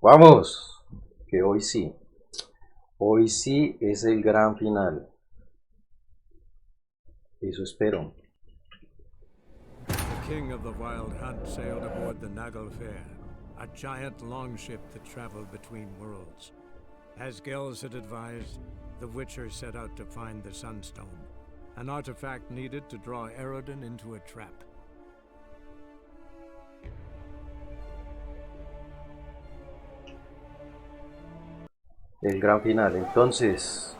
Vamos, que hoy sí es el gran final, eso espero. The king of the Wild Hunt sailed aboard the Naglfar, a giant longship that traveled between worlds. As Gels had advised, the Witcher set out to find the Sunstone, an artifact needed to draw Eredin into a trap. El gran final, entonces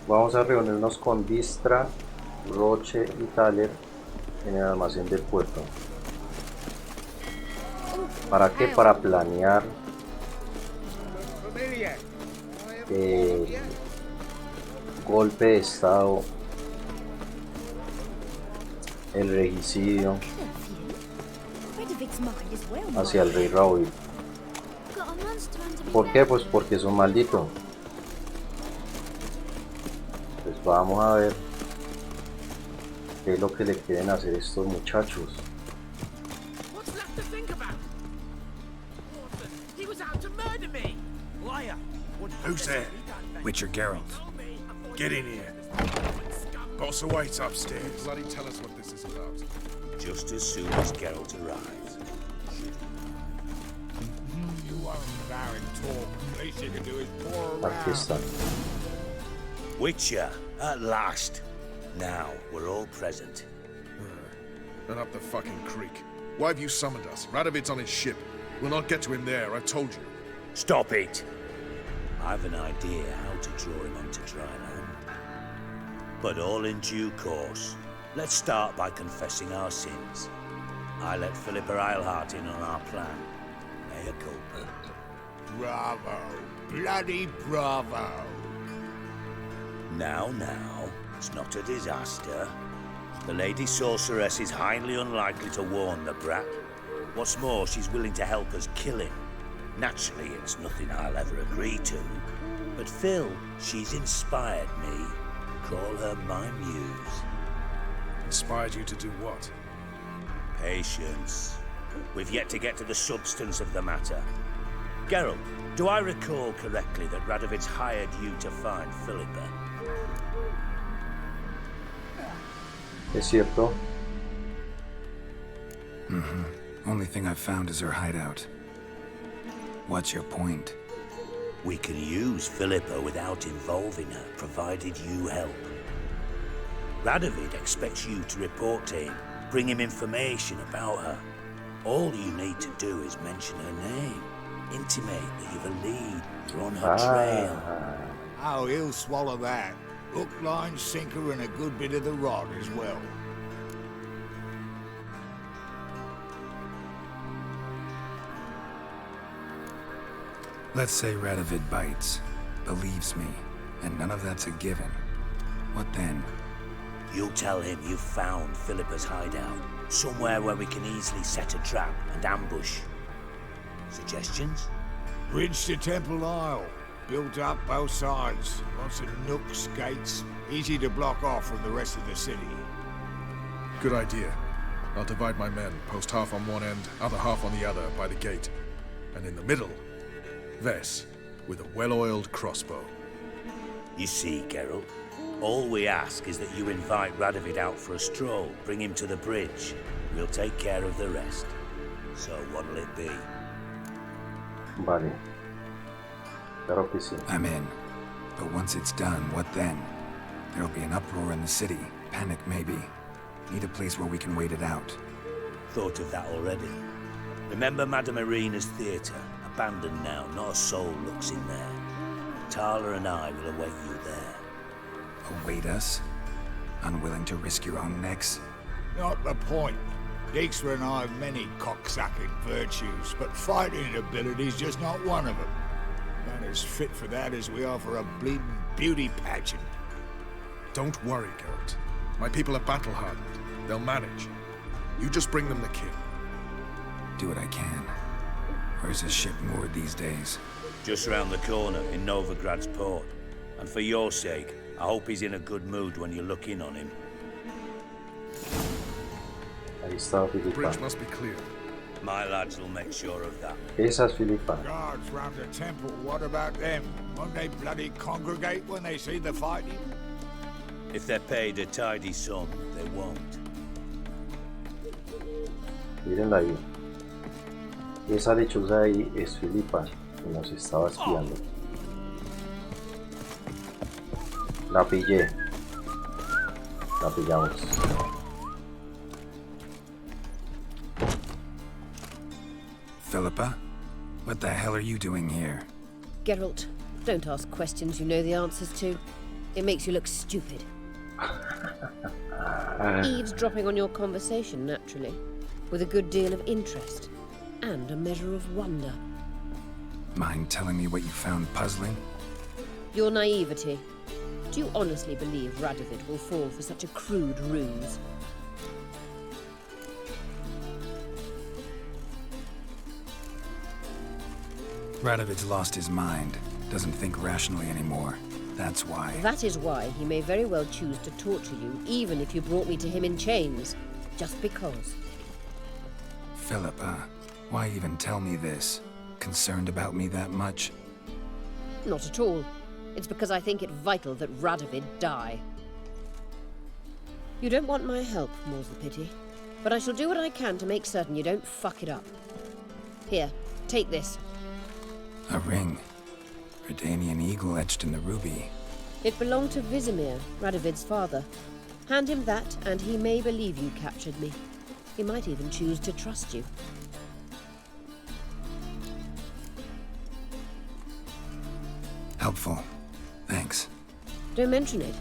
vamos a reunirnos con Distra, Roche y Thaler en el almacén del puerto. ¿Para qué? Para planear el golpe de estado, el regicidio hacia el rey Raoul. ¿Por qué? Pues porque es un maldito. Pues vamos a ver qué es lo que le quieren hacer estos muchachos. Who's there? Witcher Geralt. Get in here. Boss awaits upstairs. Bloody tell us what this is about. Just as soon as Geralt arrives. You won't barren talk. Least you can do is pour Aquí están. Witcher, at last. Now we're all present. And up the fucking creek. Why have you summoned us? Radovid's on his ship. We'll not get to him there, I told you. Stop it! I've an idea how to draw him onto dry land. But all in due course. Let's start by confessing our sins. I let Philippa Eilhart in on our plan. Mea culpa. Bravo. Bloody bravo. Now, it's not a disaster. The Lady Sorceress is highly unlikely to warn the brat. What's more, she's willing to help us kill him. Naturally, it's nothing I'll ever agree to. But Phil, she's inspired me. Call her my muse. Inspired you to do what? Patience. We've yet to get to the substance of the matter. Geralt, do I recall correctly that Radovid's hired you to find Philippa? ¿Es cierto? Only thing I've found is her hideout. What's your point? We can use Philippa without involving her, provided you help. Radovid expects you to report to him, bring him information about her. All you need to do is mention her name, intimate that you've a lead, you're on her trail. Oh, he'll swallow that. Hook, line, sinker, and a good bit of the rod as well. Let's say Radovid bites, believes me, and none of that's a given. What then? You'll tell him you've found Philippa's hideout, somewhere where we can easily set a trap and ambush. Suggestions? Bridge to Temple Isle. Built up both sides. Lots of nooks, gates. Easy to block off from the rest of the city. Good idea. I'll divide my men, post half on one end, other half on the other, by the gate. And in the middle, Vess, with a well-oiled crossbow. You see, Geralt, all we ask is that you invite Radovid out for a stroll, bring him to the bridge. We'll take care of the rest. So what'll it be? Vale. Claro que sí. I'm in. But once it's done, what then? There'll be an uproar in the city. Panic, maybe. Need a place where we can wait it out. Thought of that already. Remember Madame Irina's theatre? Abandoned now, not a soul looks in there. Tala and I will await you there. Await us? Unwilling to risk your own necks? Not the point. Dijkstra and I have many cocksucking virtues, but fighting ability's just not one of them. Not as fit for that as we are for a bleeding beauty pageant. Don't worry, Geralt. My people are battle-hardened. They'll manage. You just bring them the king. Do what I can. Where's his ship moored these days? Just round the corner in Novigrad's port. And for your sake, I hope he's in a good mood when you look in on him. Ahí está Filipa. Bridge must be clear. My lads will make sure of that. Esa es Filipa. Guards round the temple, what about them? Won't they bloody congregate when they see the fighting? If they're paid a tidy sum, they won't. Mírenla ahí. Esa lechuza ahí es Filipa y nos estaba espiando. La pillé. La pillamos. Philippa? What the hell are you doing here? Geralt, don't ask questions you know the answers to. It makes you look stupid. Eavesdropping on your conversation, naturally, with a good deal of interest and a measure of wonder. Mind telling me what you found puzzling? Your naivety. Do you honestly believe Radovid will fall for such a crude ruse? Radovid's lost his mind. Doesn't think rationally anymore. That's why. That is why he may very well choose to torture you, even if you brought me to him in chains. Just because. Philippa, why even tell me this? Concerned about me that much? Not at all. It's because I think it vital that Radovid die. You don't want my help, more's the pity. But I shall do what I can to make certain you don't fuck it up. Here, take this. A ring. Redanian eagle etched in the ruby. It belonged to Vizimir, Radovid's father. Hand him that, and he may believe you captured me. He might even choose to trust you. Helpful. Thanks. Don't mention it.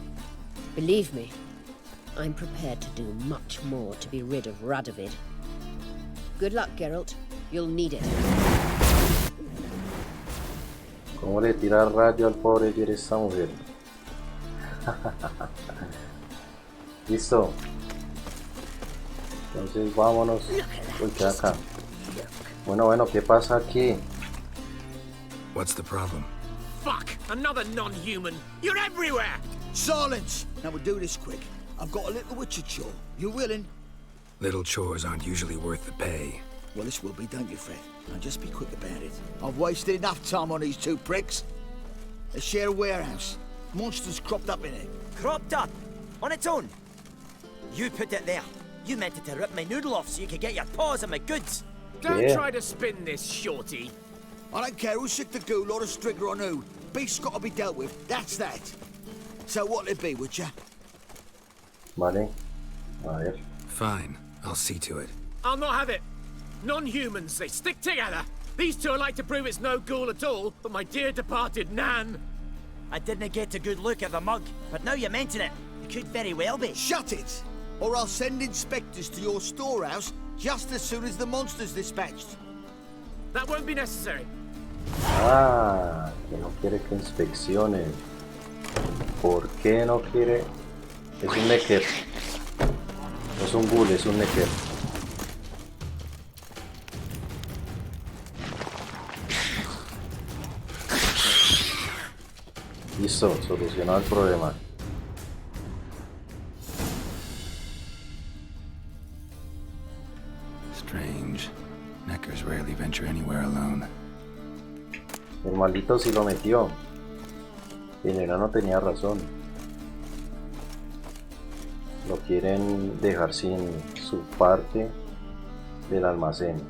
Believe me, I'm prepared to do much more to be rid of Radovid. Good luck, Geralt. You'll need it. ¿Cómo le tira rayo al pobre Jerry esta mujer? Listo. Entonces vámonos. Uy, ¿qué acá? Bueno, ¿qué pasa aquí? What's the problem? Fuck! Another non-human! You're everywhere! Silence! Now we'll do this quick. I've got a little witcher chore. You willing? Little chores aren't usually worth the pay. Well, this will be, don't you, Fred? Now just be quick about it. I've wasted enough time on these two pricks. They share a warehouse. Monsters cropped up in it. Cropped up? On its own? You put it there. You meant it to rip my noodle off so you could get your paws on my goods. Don't Yeah. try to spin this, shorty. I don't care who's sick the ghoul or the strigger on who. Beast's got to be dealt with. That's that. So what'll it be, Witcher? Vale. A ver. Fine. I'll see to it. I'll not have it. Non-humans, they stick together. These two like to prove it's no ghoul at all, but my dear departed Nan. I didn't get a good look at the mug, but now you mention it, it could very well be. Shut it! Or I'll send inspectors to your storehouse just as soon as the monster's dispatched. That won't be necessary. Ah, que no quiere que inspeccione. ¿Por qué no quiere? Es un necker. No es un ghoul, es un necker. Listo, solucionado el problema. Strange. Neckers rarely venture anywhere alone. El maldito sí lo metió. El enano tenía razón. Lo quieren dejar sin su parte del almacén.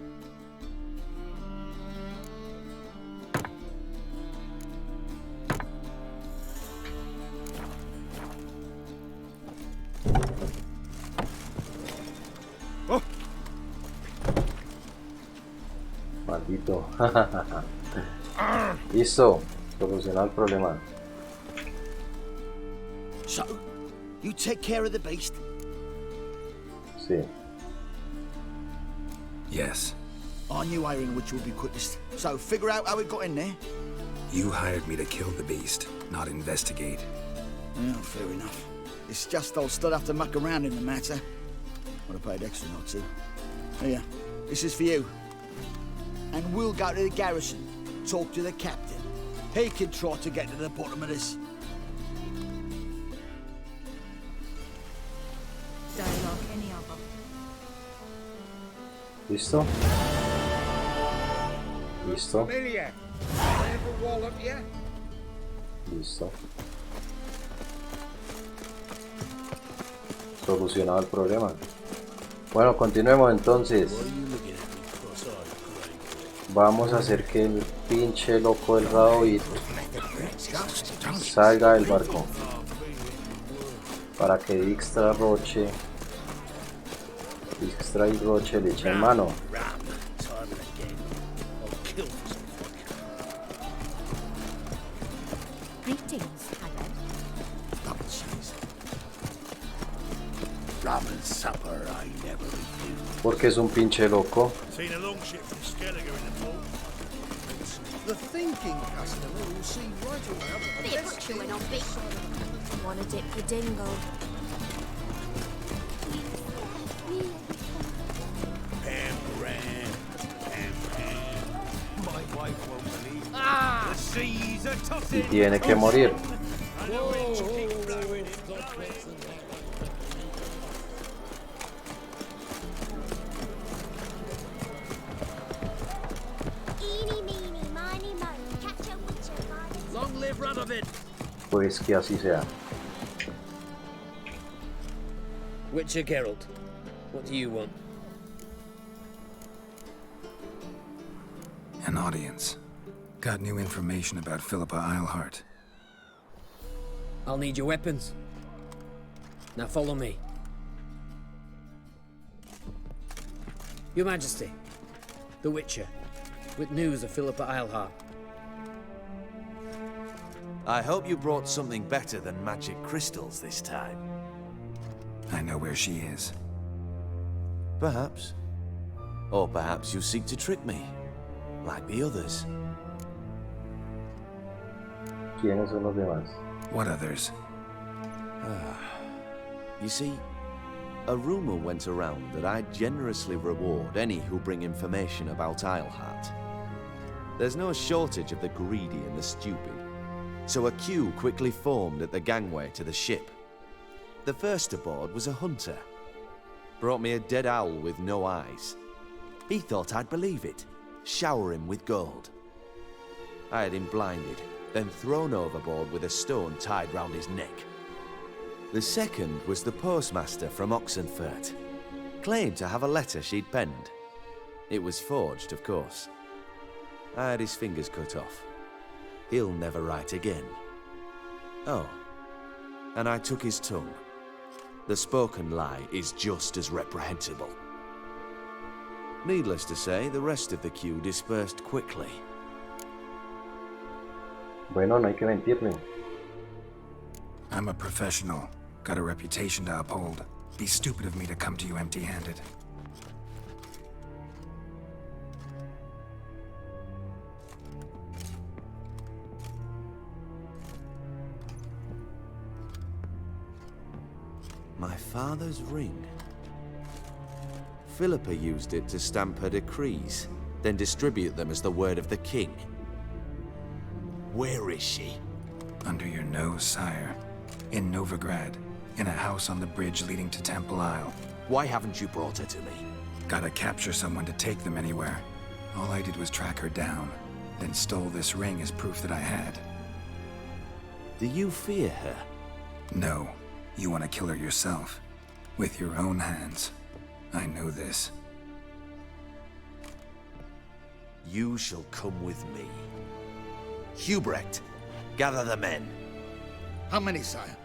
Maldito. Listo. Solucionado el problema. So, you take care of the beast? Sí. Yes. I knew hiring which would be quickest. So, figure out how it got in there. You hired me to kill the beast, not investigate. Well, fair enough. It's just I'll still have to muck around in the matter. Would have paid extra not to. Here, this is for you. And we'll go to the garrison, talk to the captain. He can try to get to the bottom of this. Dialogue any other. ¿Listo? Listo. Familiar. I ever wallop you? Listo. Solucionado el problema. Bueno, continuemos entonces. Vamos a hacer que el pinche loco del Radovid salga del barco para que Dijkstra y Roche le echen mano. Porque es un pinche loco. The thinking customer will see right away. Bit of chewing on beef. Wanna dip your dingle. My wife won't believe. The seas are Y tossing. tiene que morir. Eeny, meeny, miny, moe. Catch a witcher by the Long live Radovid! Pues que así sea. Witcher Geralt, what do you want? An audience. Got new information about Philippa Eilhart. I'll need your weapons. Now follow me. Your Majesty, the Witcher, with news of Philippa Eilhart. I hope you brought something better than magic crystals this time. I know where she is. Perhaps. Or perhaps you seek to trick me, like the others. ¿Quiénes son los demás? What others? You see, a rumor went around that I generously reward any who bring information about Eilhart. There's no shortage of the greedy and the stupid, so a queue quickly formed at the gangway to the ship. The first aboard was a hunter. Brought me a dead owl with no eyes. He thought I'd believe it, shower him with gold. I had him blinded, then thrown overboard with a stone tied round his neck. The second was the postmaster from Oxenfurt. Claimed to have a letter she'd penned. It was forged, of course. I had his fingers cut off. He'll never write again. Oh, and I took his tongue. The spoken lie is just as reprehensible. Needless to say, the rest of the queue dispersed quickly. Bueno, no hay que mentirle. I'm a professional. Got a reputation to uphold. Be stupid of me to come to you empty-handed. My father's ring. Philippa used it to stamp her decrees, then distribute them as the word of the king. Where is she? Under your nose, sire. In Novigrad. In a house on the bridge leading to Temple Isle. Why haven't you brought her to me? Gotta capture someone to take them anywhere. All I did was track her down, then stole this ring as proof that I had. Do you fear her? No. You want to kill her yourself. With your own hands. I know this. You shall come with me. Hubrecht, gather the men. How many, sire?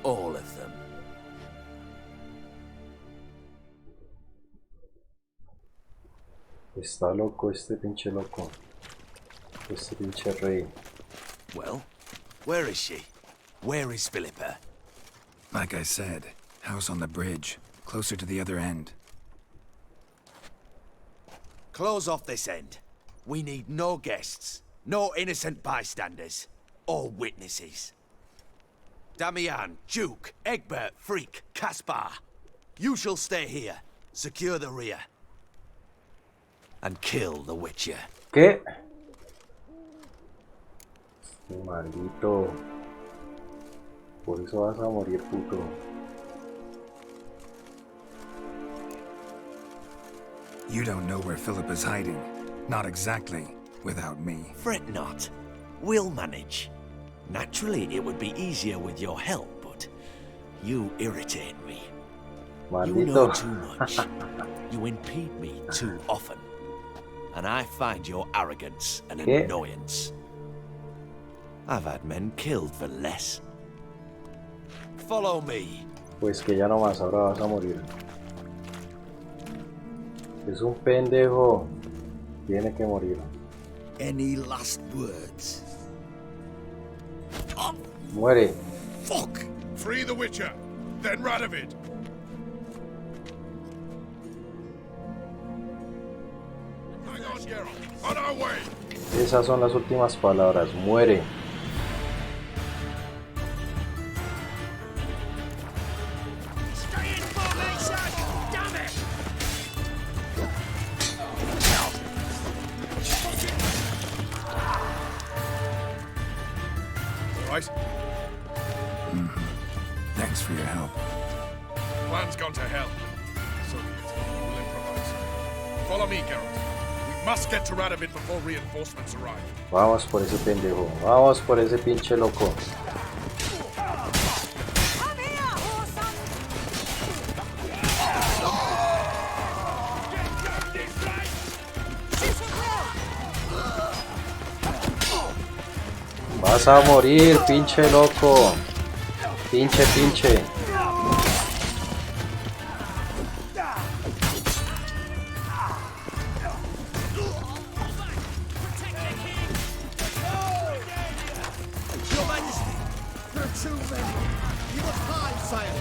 All of them. Está loco este pinche loco. Este pinche rey. Well, where is she? Where is Philippa? Like I said, house on the bridge. Closer to the other end. Close off this end. We need no guests, no innocent bystanders, or witnesses. Damian, Duke, Egbert, Freak, Caspar. You shall stay here, secure the rear, and kill the Witcher. ¿Qué? Este maldito. Por eso vas a morir, puto. You don't know where Philip is hiding. Not exactly, without me. Fret not. We'll manage. Naturally, it would be easier with your help, but you irritate me. You know too much. You impede me too often. And I find your arrogance an annoyance. I've had men killed for less. Follow me. Pues que ya no más, ahora vas a morir. Es un pendejo. Tiene que morir. Any last words? Muere. Fuck! Free the Witcher, then Radovid. Hang on, Geralt. On our way. Esas son las últimas palabras. Muere. Thanks for your help. Plan's gone to hell. So be it. We'll improvise. Follow me, Geralt. We must get to Radovid before reinforcements arrive. Vamos por ese pendejo. Vamos por ese pinche loco. Vas a morir, pinche loco. Pinche. Your Majesty, there are too many. You must hide, sire.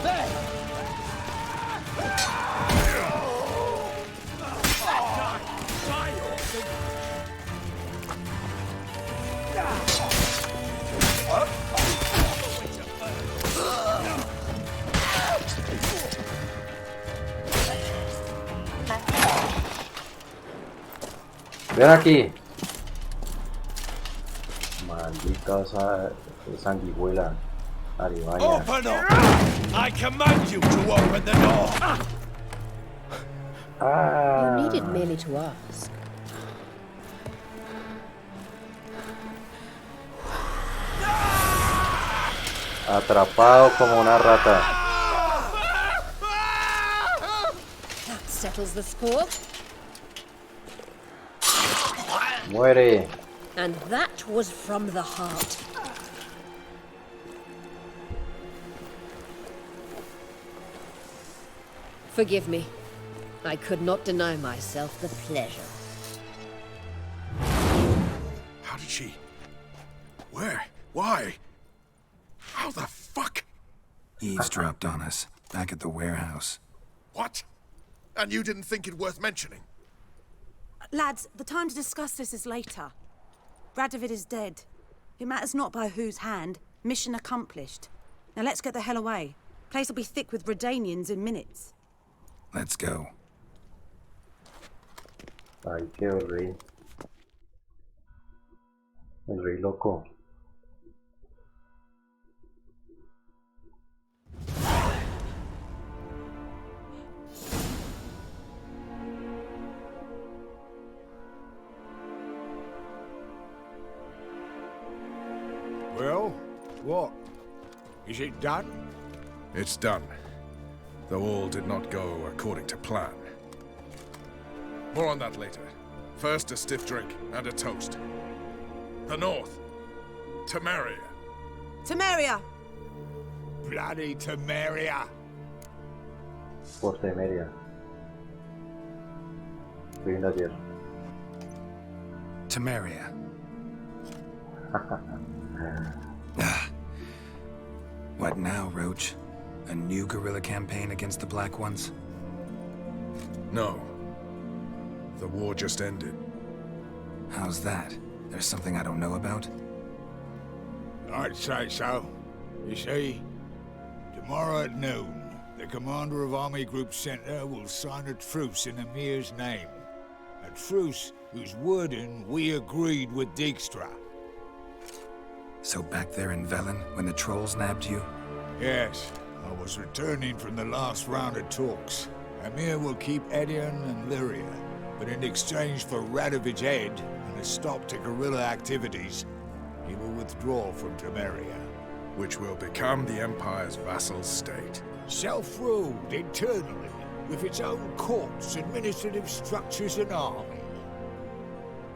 There! Ven aquí. Maldita sanguijuela. Aribaña. Open up! I command you to open the door! You needed merely to ask. Atrapado como una rata. That settles the score. Muere. And that was from the heart. Forgive me. I could not deny myself the pleasure. How did she? Where? Why? How the fuck? Eavesdropped on us, back at the warehouse. What? And you didn't think it worth mentioning? Lads, the time to discuss this is later. Radovid is dead. It matters not by whose hand. Mission accomplished. Now let's get the hell away. Place will be thick with Redanians in minutes. Let's go. Ay, qué rey. El rey loco. Well, what? Is it done? It's done. Though all did not go according to plan. More on that later. First, a stiff drink and a toast. The North. Temeria. Temeria! Bloody Temeria! Por Temeria. Linda tierra. Temeria. What now, Roach? A new guerrilla campaign against the Black Ones? No. The war just ended. How's that? There's something I don't know about? I'd say so. You see, tomorrow at noon, the commander of Army Group Center will sign a truce in Emir's name. A truce whose wording we agreed with Dijkstra. So back there in Velen, when the trolls nabbed you? Yes, I was returning from the last round of talks. Emir will keep Edion and Lyria, but in exchange for Radovid's head and a stop to guerrilla activities, he will withdraw from Temeria. Which will become the Empire's vassal state. Self-ruled internally, with its own courts, administrative structures and army.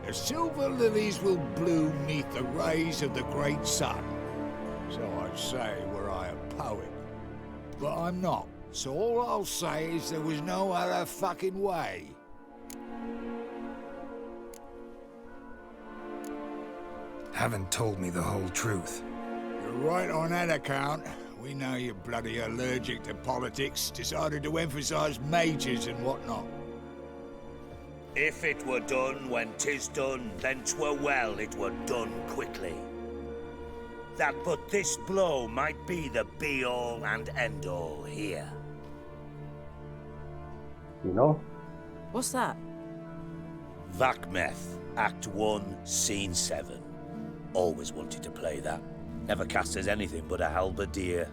The silver lilies will bloom neath the rays of the great sun. So I'd say were I a poet. But I'm not, so all I'll say is there was no other fucking way. Haven't told me the whole truth. You're right on that account. We know you're bloody allergic to politics, decided to emphasize majors and whatnot. If it were done when 'tis done, then 'twere well it were done quickly. That but this blow might be the be-all and end-all here. You know? What's that? Vakmeth, Act 1, Scene 7. Always wanted to play that. Never cast as anything but a halberdier.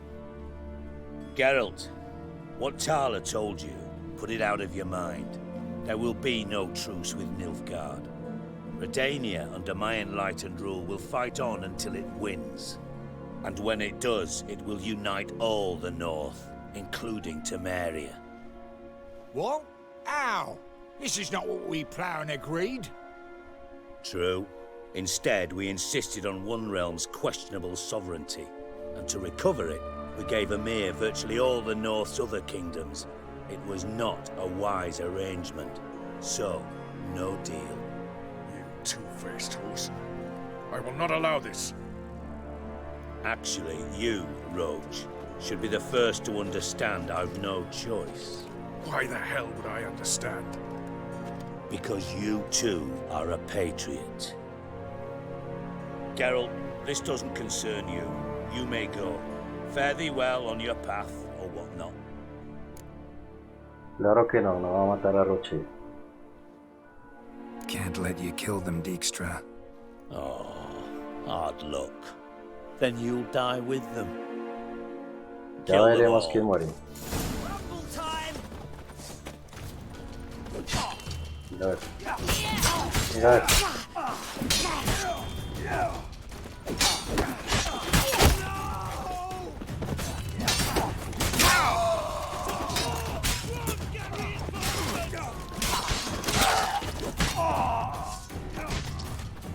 Geralt, what Tala told you, put it out of your mind. There will be no truce with Nilfgaard. Redania, under my enlightened rule, will fight on until it wins. And when it does, it will unite all the North, including Temeria. What? How? This is not what we Plough agreed. True. Instead, we insisted on one realm's questionable sovereignty, and to recover it, we gave Emir virtually all the North's other kingdoms. It was not a wise arrangement, so no deal. You two-faced horse. I will not allow this. Actually, you, Roach, should be the first to understand I've no choice. Why the hell would I understand? Because you too are a patriot. Geralt, this doesn't concern you. You may go. Fare thee well on your path, or whatnot. Claro que no, no va a matar a Roche. Can't let you kill them, Dijkstra. Oh, hard luck. Then you'll die with them. Ya veremos quién muere. Mira a ver. Mira a ver.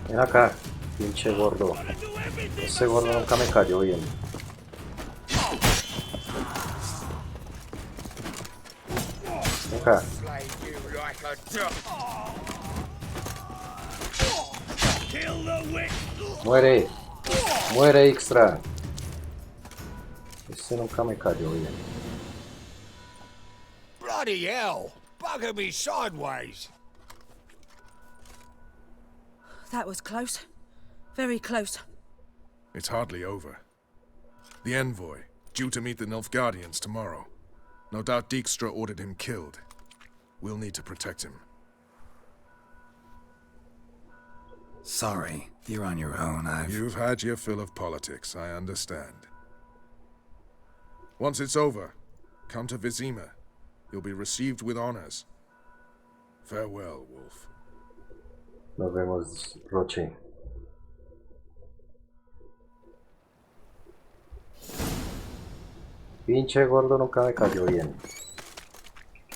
Ven acá, pinche gordo. Ese gordo nunca me cayó bien. Ven acá. Muere. Muere, Dijkstra. Ese nunca me cayó bien. Bloody hell! Bugger me sideways! That was close. Very close. It's hardly over. The envoy, due to meet the Nilfgaardians tomorrow. No doubt Dijkstra ordered him killed. We'll need to protect him. Sorry, you're on your own. You've had your fill of politics, I understand. Once it's over, come to Vizima. You'll be received with honors. Farewell, Wolf. Nos vemos, Roche. Pinche gordo nunca me cayó bien.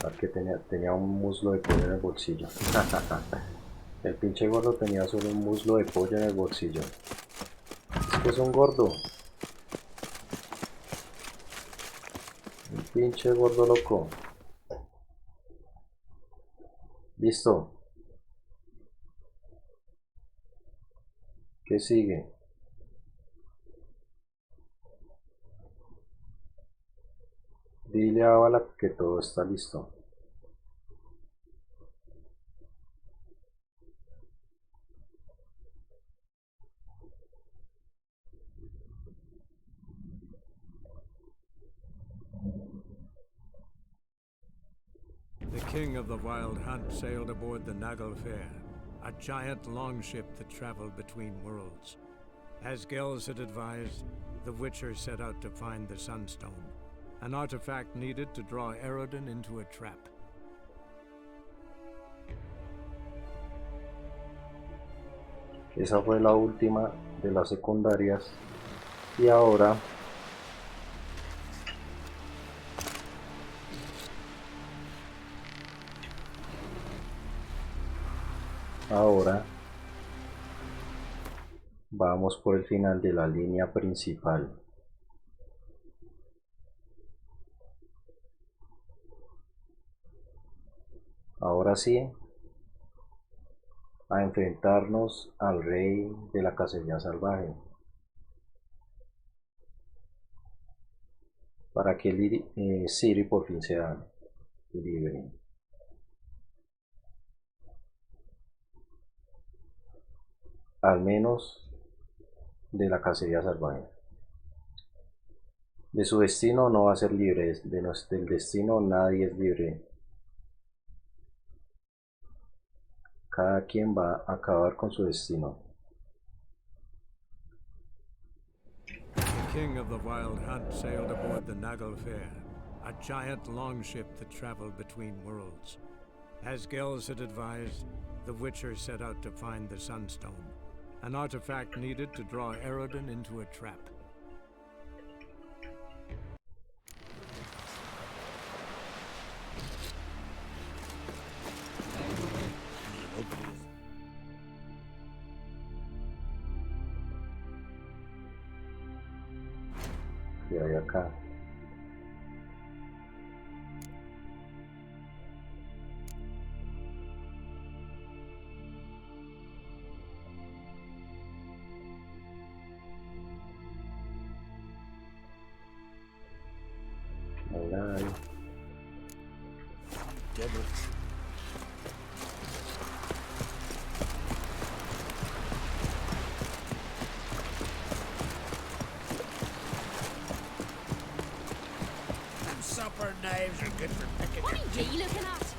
Porque tenía un muslo de pollo en el bolsillo. El pinche gordo tenía solo un muslo de pollo en el bolsillo. Es que es un gordo. Un pinche gordo loco. Listo. ¿Qué sigue? Dile a Bala que todo está listo. The king of the Wild Hunt sailed aboard the Naglfar, a giant longship that traveled between worlds. As Gels had advised, the Witcher set out to find the Sunstone. an artifact needed to draw Eredin into a trap. Esa fue la última de las secundarias. Y ahora vamos por el final de la línea principal. Ahora sí, a enfrentarnos al rey de la cacería salvaje, para que Ciri por fin sea libre. Al menos de la cacería salvaje. De su destino no va a ser libre, del destino nadie es libre. Cada quien va a acabar con su destino. The king of the Wild Hunt sailed aboard the Naglfar, a giant longship that traveled between worlds. As Gels had advised, the Witcher set out to find the Sunstone, an artifact needed to draw Eredin into a trap. ¿Qué hay acá? No hay nada ahí. Supper knives are good for picking. What are you looking at?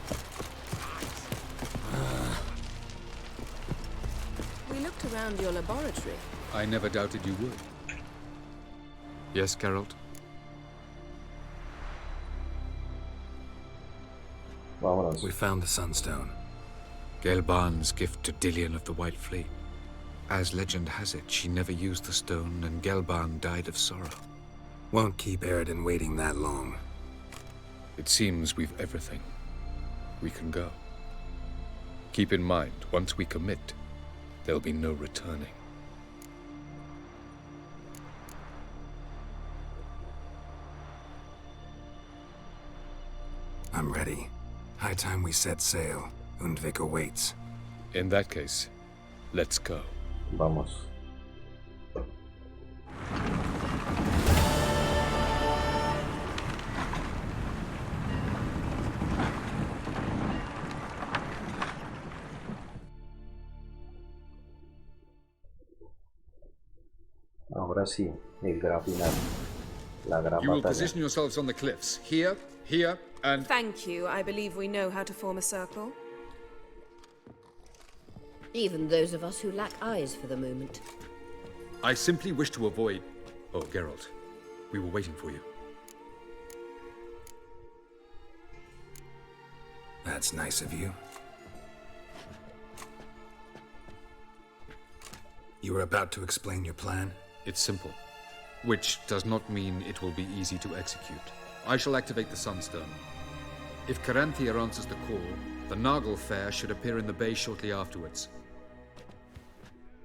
We looked around your laboratory. I never doubted you would. Yes, Geralt? Vámonos. We found the Sunstone. Gelban's gift to Dillion of the White Fleet. As legend has it, she never used the stone, and Gelban died of sorrow. Won't keep Eredin waiting that long. It seems we've everything. We can go. Keep in mind, once we commit, there'll be no returning. I'm ready. High time we set sail. Undvik awaits. In that case, let's go. Vamos. Ahora sí, el gran final. La gran You will batalla. position yourselves on the cliffs. Here, here, and... Thank you. I believe we know how to form a circle. Even those of us who lack eyes for the moment. I simply wish to avoid... Oh, Geralt. We were waiting for you. That's nice of you. You were about to explain your plan? It's simple. Which does not mean it will be easy to execute. I shall activate the Sunstone. If Caranthia answers the call, the Naglfar should appear in the bay shortly afterwards.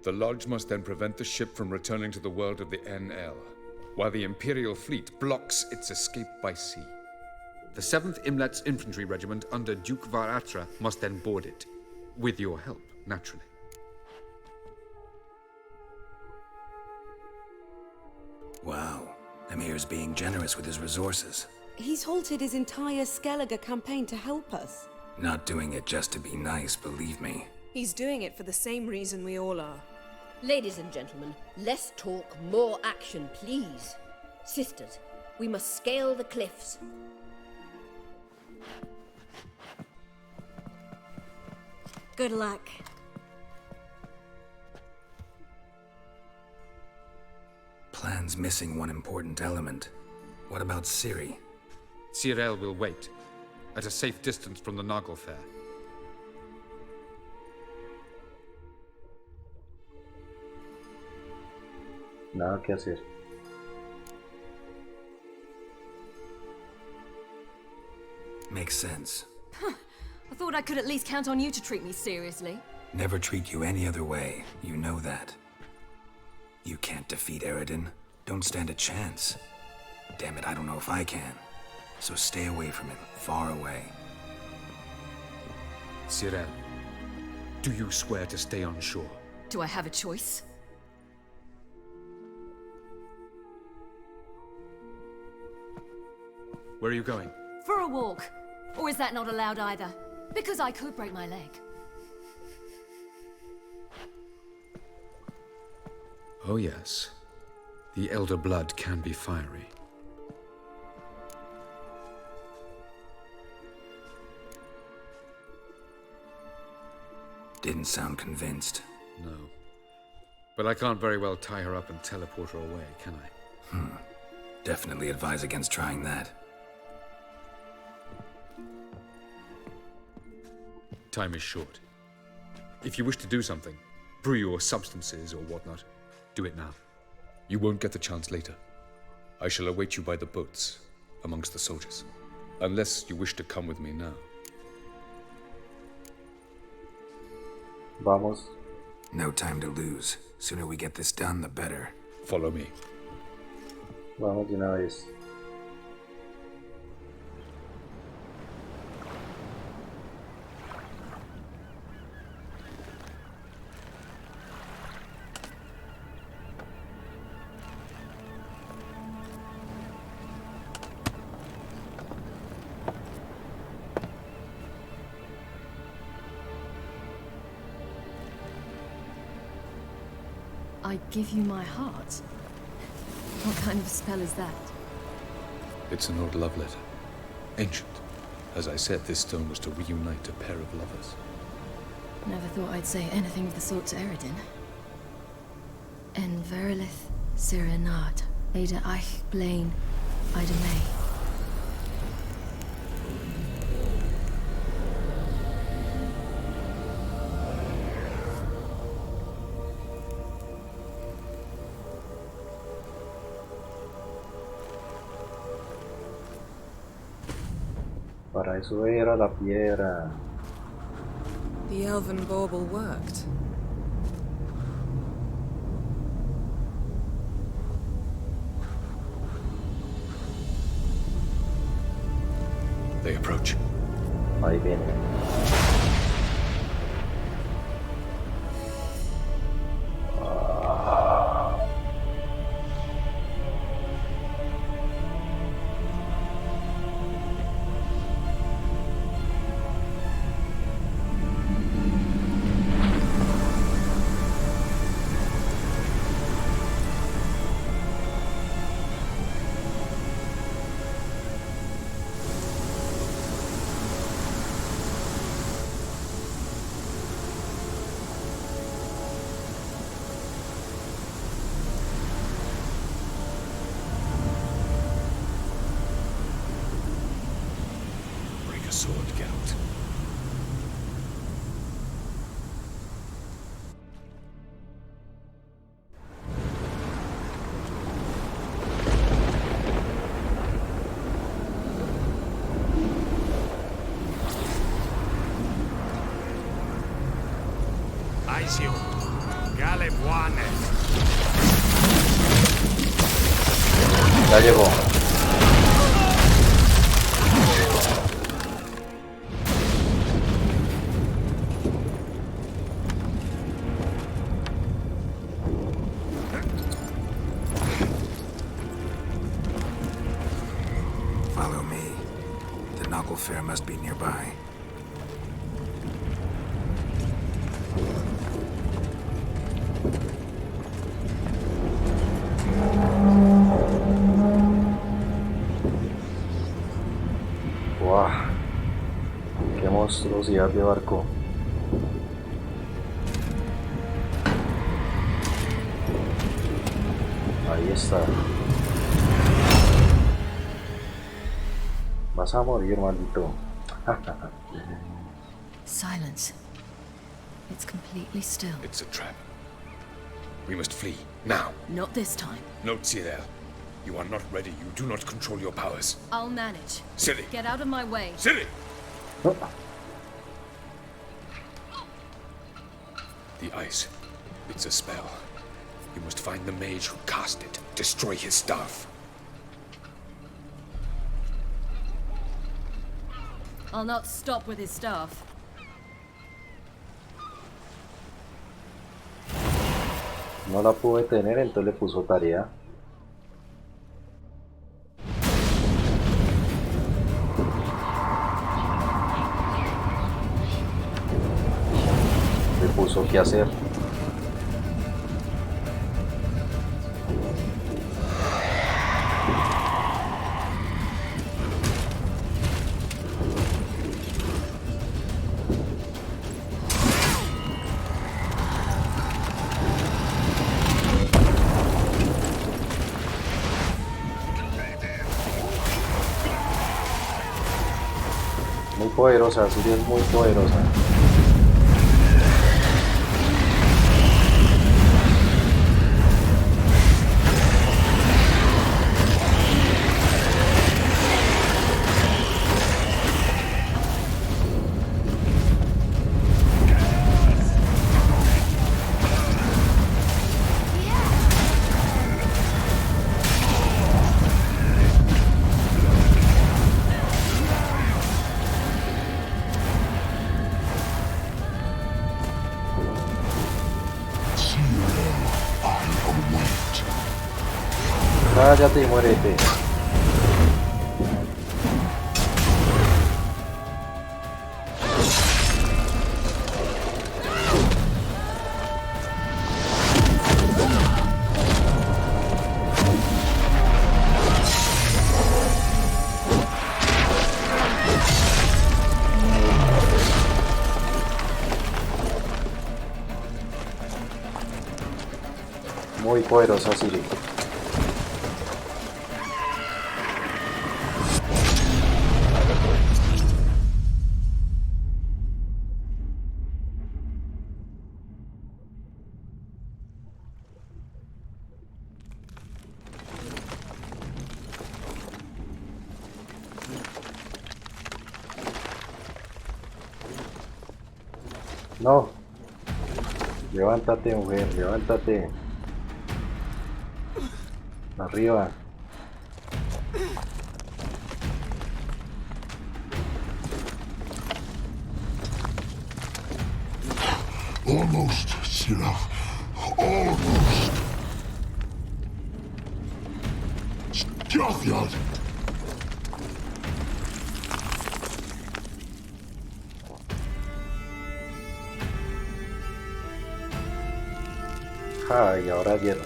The Lodge must then prevent the ship from returning to the world of the NL, while the Imperial fleet blocks its escape by sea. The 7th Imlet's infantry regiment under Duke Var-Atra must then board it. With your help, naturally. Wow. Emir's being generous with his resources. He's halted his entire Skellige campaign to help us. Not doing it just to be nice, believe me. He's doing it for the same reason we all are. Ladies and gentlemen, less talk, more action, please. Sisters, we must scale the cliffs. Good luck. Plan's missing one important element. What about Ciri? Cyril will wait, at a safe distance from the Noggle Fair. Nada que hacer. Makes sense. I thought I could at least count on you to treat me seriously. Never treat you any other way. You know that. You can't defeat Eredin. Don't stand a chance. Damn it, I don't know if I can. So stay away from him. Far away. Cyril, do you swear to stay on shore? Do I have a choice? Where are you going? For a walk. Or is that not allowed either? Because I could break my leg. Oh yes. The Elder Blood can be fiery. Didn't sound convinced. No. But I can't very well tie her up and teleport her away, can I? Definitely advise against trying that. Time is short. If you wish to do something, brew your substances or whatnot, do it now. You won't get the chance later. I shall await you by the boats, amongst the soldiers. Unless you wish to come with me now. Vamos. No time to lose. Sooner we get this done, the better. Follow me. Vamos de una vez. I give you my heart? What kind of spell is that? It's an old love letter. Ancient. As I said, this stone was to reunite a pair of lovers. Never thought I'd say anything of the sort to Eredin. En verilith, Sirenard, Ada Eich Blaine, Ida May. Para eso era la piedra. The elven bauble worked. They approach. Ahí viene. Sword, Geralt. Aisio, Galebuane. Ya llegó. Follow me. The Noggle Fair must be nearby. ¡Wow! ¡Qué monstruosidad de barco! Ahí está. Vas a morir, maldito. Silence. It's completely still. It's a trap. We must flee, now. Not this time. No, Cyril. You are not ready. You do not control your powers. I'll manage. Ciri! Get out of my way. Ciri! Oh. The ice. It's a spell. You must find the mage who cast it. Destroy his staff. I'll not stop with his staff. No la pude tener, entonces le puso tarea. Le puso qué hacer. Muy poderosa, sí es muy poderosa. Cállate y muérete. Muy poderosa Ciri. No. Levántate, mujer, levántate. Arriba. Almost, Sirach. Almost. Jothyard. Ay, ahora hielo.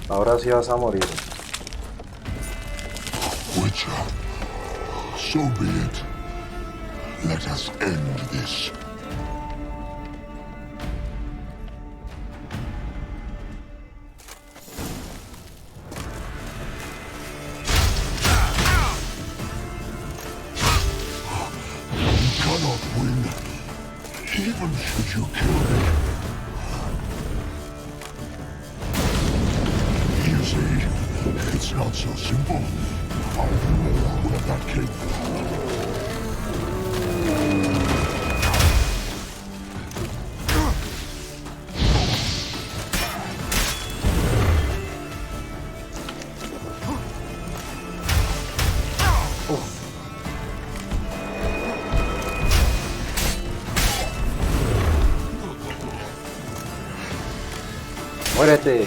Ahora sí vas a morir. Witcher, so be it. Let us end this. You cannot win, even should you kill me. You see, it's not so simple. I know where that came from. Muérete.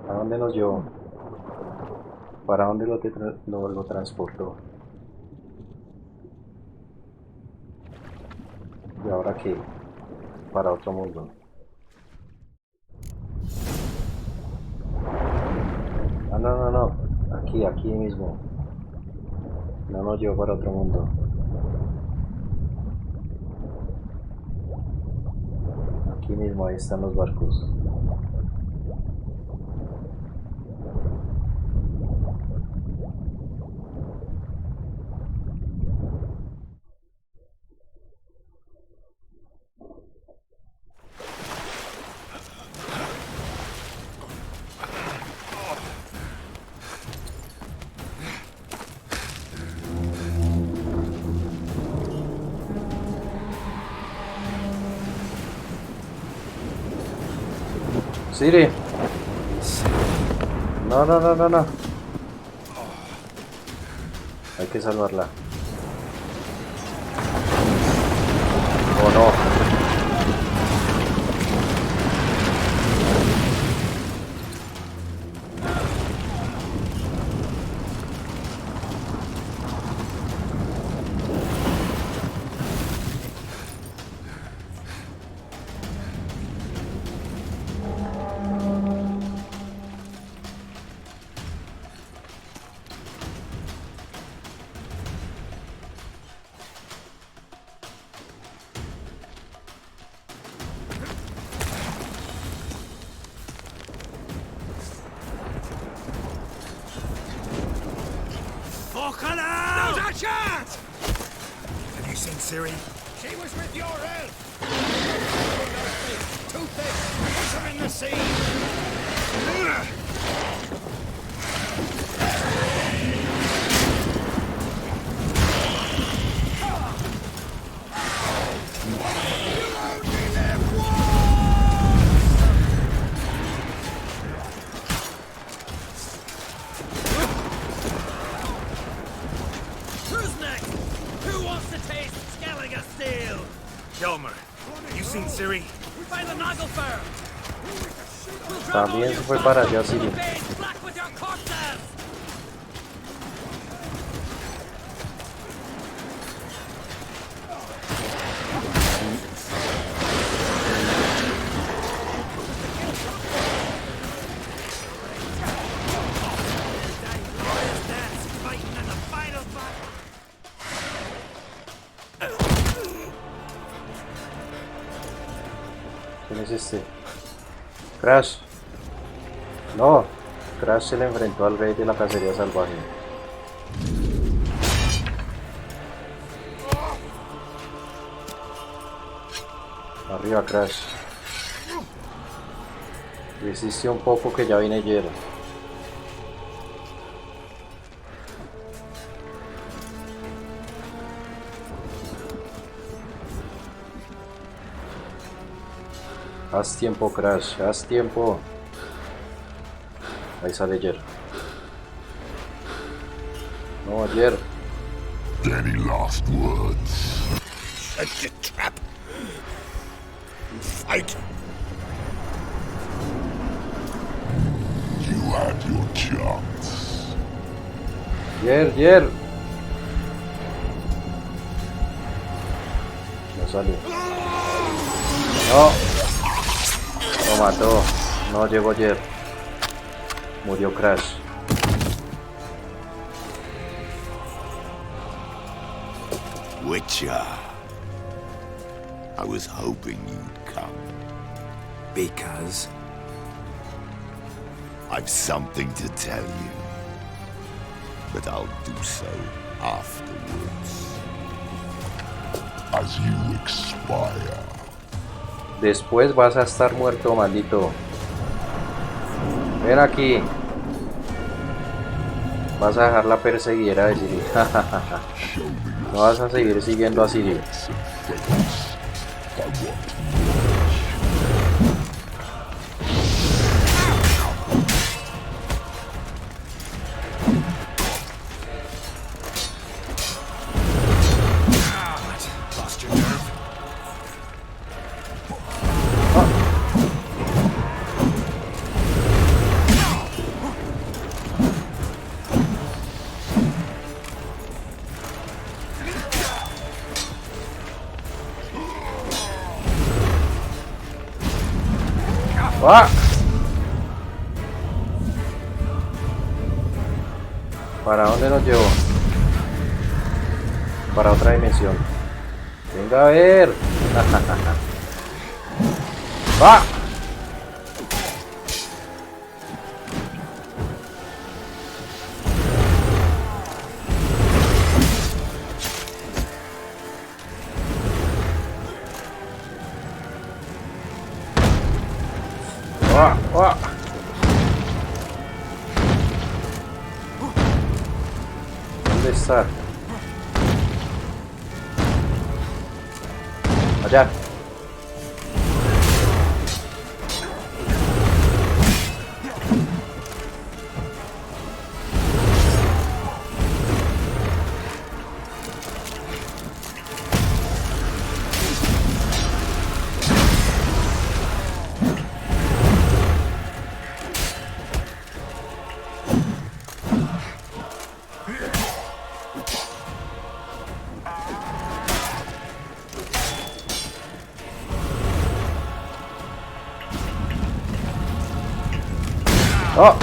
¿A dónde nos llevó? ¿Para dónde lo transportó? ¿Y ahora qué? Para otro mundo. Ah, no. Aquí mismo. No nos llevó para otro mundo. Aquí mismo, ahí están los barcos. Ciri. No. Hay que salvarla. Oh no. Not a chance! Have you seen Ciri? She was with your elf! Too thick! Push her in the sea! Kilmer, you seen Ciri? By the Nagelfar! También se fue para allá, Ciri. Black with your corpses! ¿Quién es este? Crash. No. Crash se le enfrentó al rey de la cacería salvaje. Arriba, Crash. Resiste un poco que ya viene hielo. Haz tiempo, Crash, haz tiempo. Ahí sale Jer. No, Jer. Any last words? Set your trap. Fight. You had your chance. Jer. No salió. No. Lo mató. No llegó Jer. Murió Crash. Witcher. I was hoping you'd come. Because? I've something to tell you. But I'll do so afterwards. As you expire. Después vas a estar muerto, maldito. Ven aquí. Vas a dejar la perseguidera de Ciri. No vas a seguir siguiendo a Ciri. ¡Ah! ¿Para dónde nos llevó? Para otra dimensión. Venga a ver. ¡Ah! ¡Ah! ¡Ah! ¿Dónde está? Allá. ¡Oh!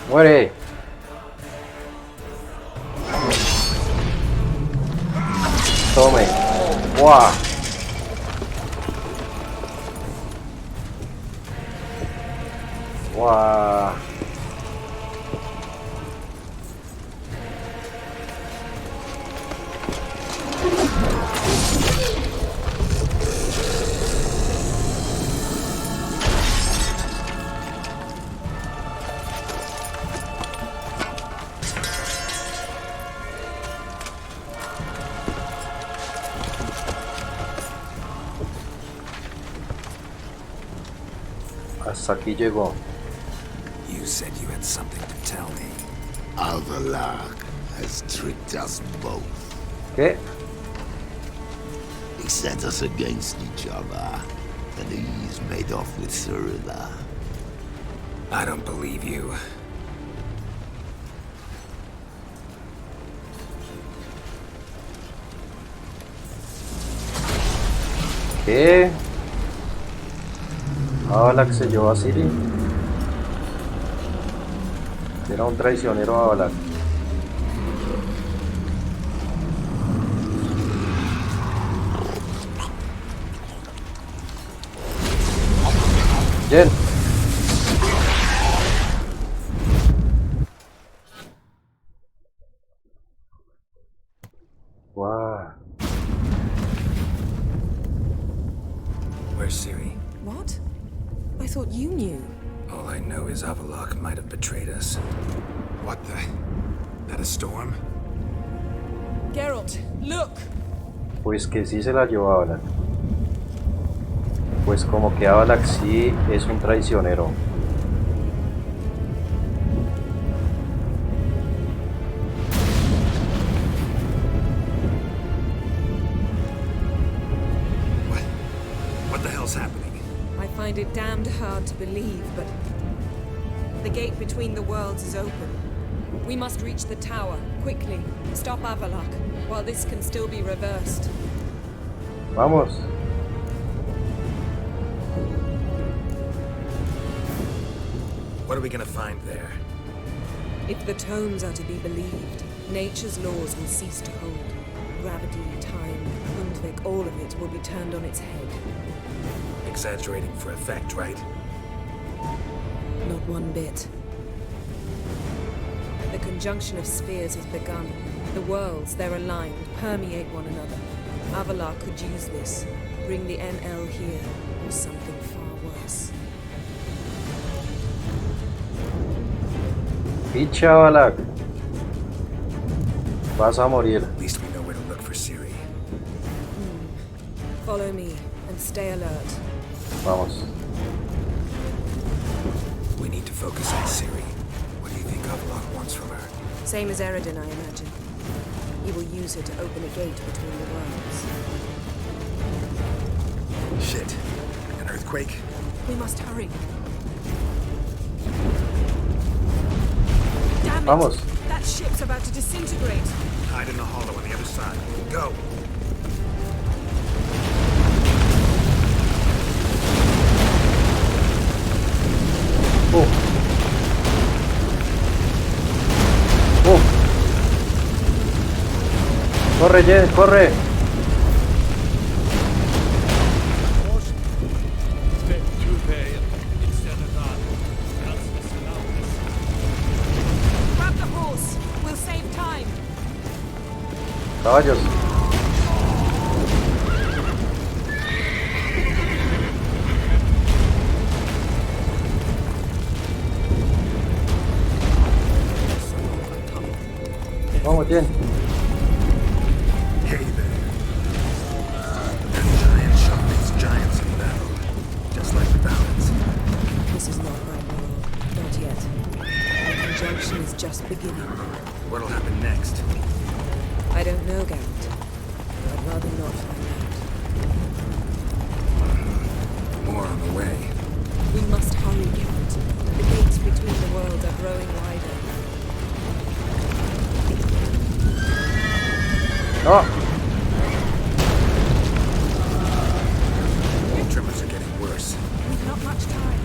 ¡Muere! Tome. ¡Guau! ¡Guau! Hasta aquí llegó. You said you had something to tell me. Alvalak has tricked us both. ¿Qué? He set us against each other, and he's made off with Cyrilla. I don't believe you. ¿Qué? Avalak se llevó a Ciri. Era un traicionero Avalak. Bien. Wow. Where's Ciri? What? I thought you knew. All I know is Avalok might have betrayed us. What the? That a storm? Geralt, look! Pues que sí se la llevó Avalak. Pues como que Avalak sí es un traicionero. What the hell's happening? I find it damned hard to believe, but the gate between the worlds is open. We must reach the tower, quickly. Stop Avalok, while this can still be reversed. Vamos. What are we gonna find there? If the tomes are to be believed, nature's laws will cease to hold. Gravity, time, Undvik, all of it will be turned on its head. Exaggerating for effect, right? Not one bit. The conjunction of spheres has begun. The worlds, they're aligned, permeate one another. Avalok could use this, bring the NL here, or something far worse. Pinche Avalak. Vas a morir. At least we know where to look for Ciri. Follow me, and stay alert. Vamos. We need to focus on Ciri. What do you think Avalok wants from her? Same as Eredin, I imagine. He will use her to open a gate between the worlds. Shit. An earthquake? We must hurry. Damn it! Vamos. That That ship's about to disintegrate. Hide in the hollow on the other side. Go! Oh. Oh. Corre, Jen, corre. Grab the horse. We'll save time. Caballos. Vamos, Jen. Hey there. That giant shot makes giants in battle. Just like the balance. This is not our world. Not yet. The conjunction is just beginning. What'll happen next? I don't know, Geralt. I'd rather not find out. More on the way. We must hurry, Geralt. The gates between the worlds are growing wider. Oh. The tremors are getting worse. We've not much time.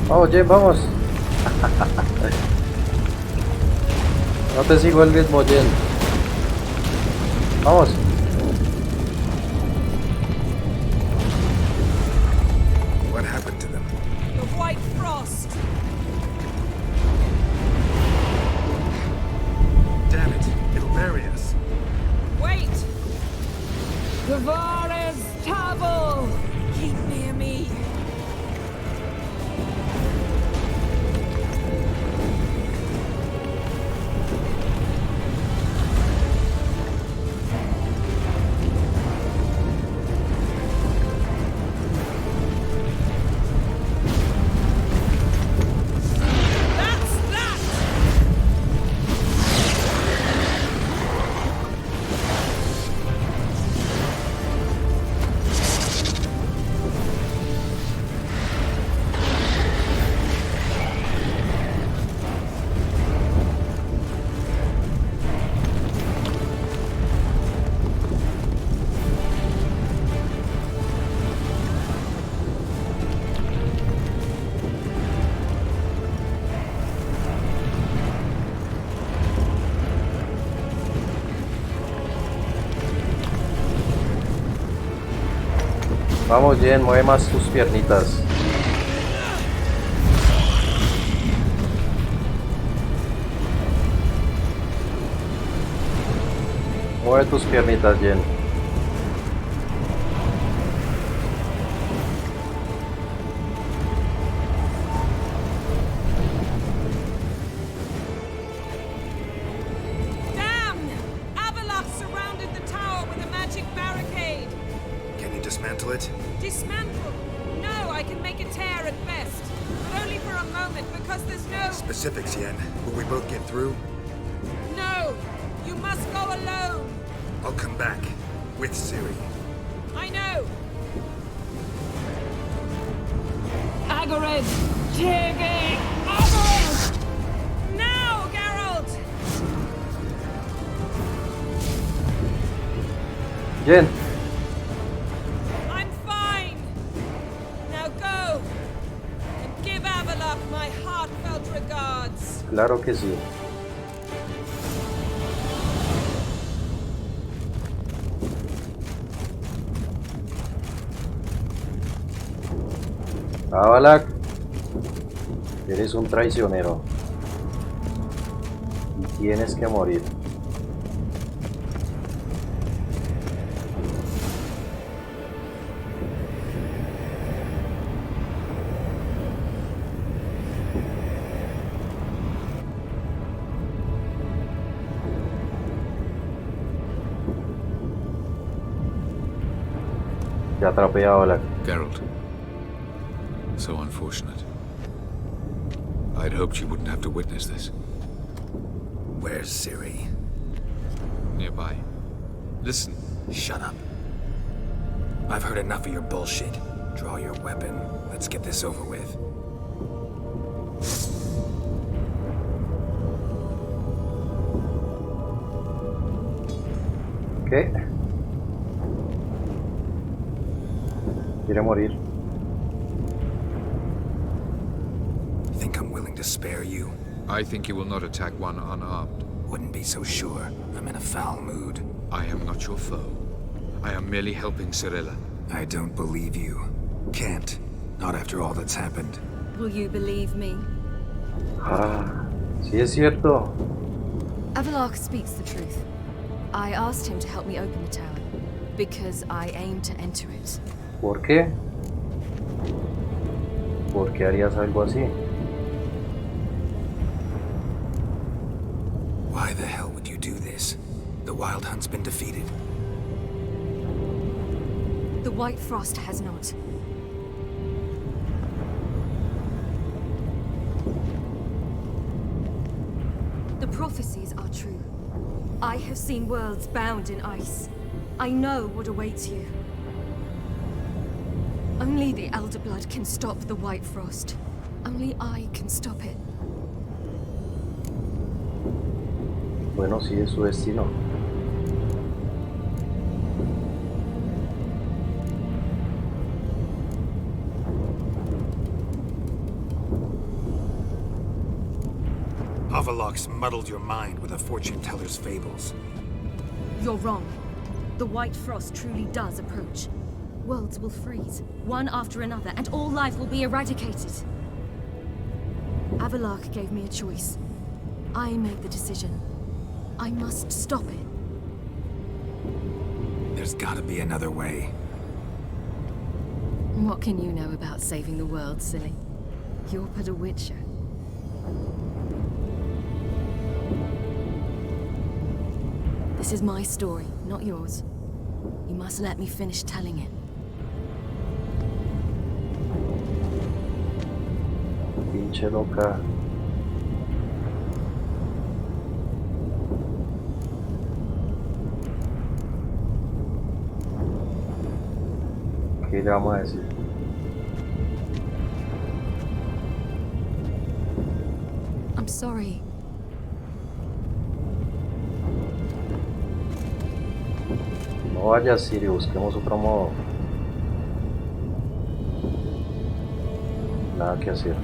Vamos, Jen, vamos. No te sigo el ritmo, Jen. Vamos. What happened to them? The White Frost! Damn it. It'll bury us. Wait! Tavares Tavel! Keep near me. Vamos, Jen, mueve más tus piernitas. Mueve tus piernitas, Jen. Damn! Avalok surrounded the tower with a magic barricade. Can you dismantle it? Dismantle? No, I can make a tear at best. But only for a moment, because there's no... Specifics, Yen. Will we both get through? No! You must go alone! I'll come back. With Ciri. I know! Agared! Tege! Agared! Now, Geralt! Jen. I'm fine! Now go! And give Avalok my heartfelt regards! Claro que sí. Avalok, eres un traicionero y tienes que morir. Te atrapé a Avalok. Geralt. So unfortunate. I'd hoped you wouldn't have to witness this. Where's Ciri? Nearby. Listen. Shut up. I've heard enough of your bullshit. Draw your weapon. Let's get this over with. ¿Qué? Quiere morir. Think I'm willing to spare you? I think you will not attack one unarmed. Wouldn't be so sure. I'm in a foul mood. I am not your foe. I am merely helping Cirilla. I don't believe you. Can't. Not after all that's happened. Will you believe me? Ah, sí es cierto. Avallac'h speaks the truth. I asked him to help me open the tower, because I aim to enter it. ¿Por qué? ¿Por qué harías algo así? Why the hell would you do this? The Wild Hunt's been defeated. The White Frost has not. The prophecies are true. I have seen worlds bound in ice. I know what awaits you. Only the Elder Blood can stop the White Frost. Only I can stop it. Bueno, sí es su destino. Avallac'h's muddled your mind with a fortune teller's fables. You're wrong. The White Frost truly does approach. Worlds will freeze, one after another, and all life will be eradicated. Avallac'h gave me a choice. I made the decision. I must stop it. There's gotta be another way. What can you know about saving the world, silly? You're but a witcher. This is my story, not yours. You must let me finish telling it. Pinche loca. ¿Qué le vamos a decir? I'm sorry. No vayas, Ciri, busquemos otro modo. Nada que hacer.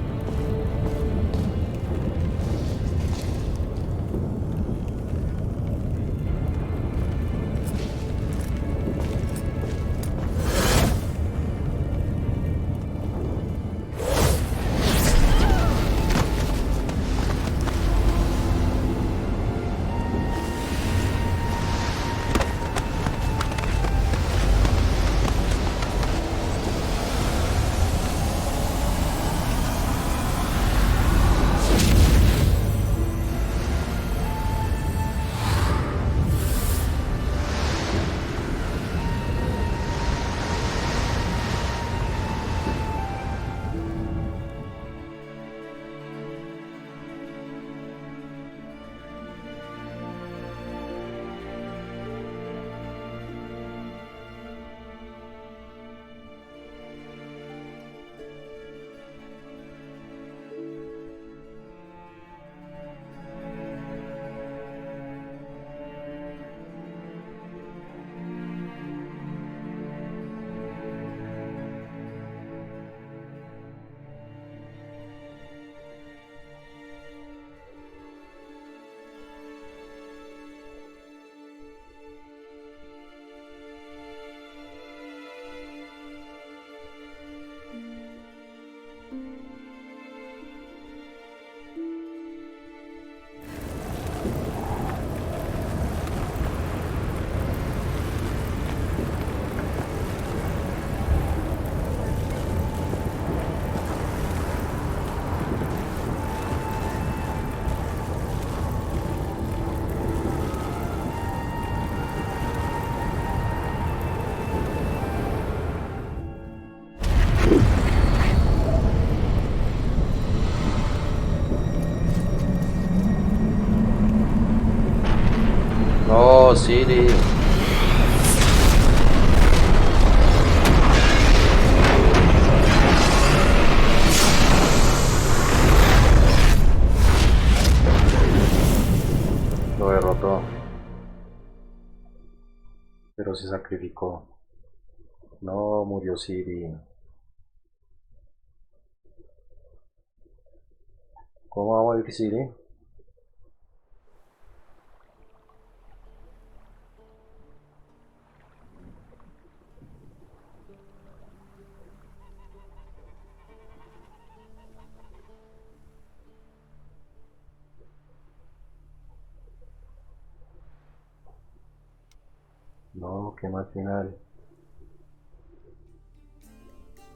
No, Ciri. Pero se sacrificó. No, murió Ciri. ¿Cómo va a morir Ciri? No, qué mal final.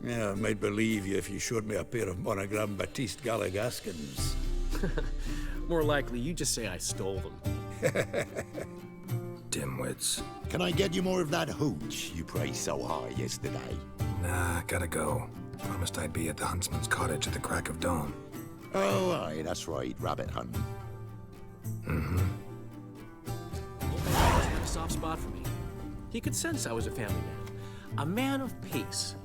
Yeah, I'd believe you if you showed me a pair of Monogram Baptiste Galligaskins. More likely, you just say I stole them. Dimwits. Can I get you more of that hooch you praised so high yesterday? Nah, gotta go. Promised I'd be at the huntsman's cottage at the crack of dawn. Oh, aye, that's right, rabbit hunting. Mm-hmm. He had a soft spot for me. He could sense I was a family man. A man of peace.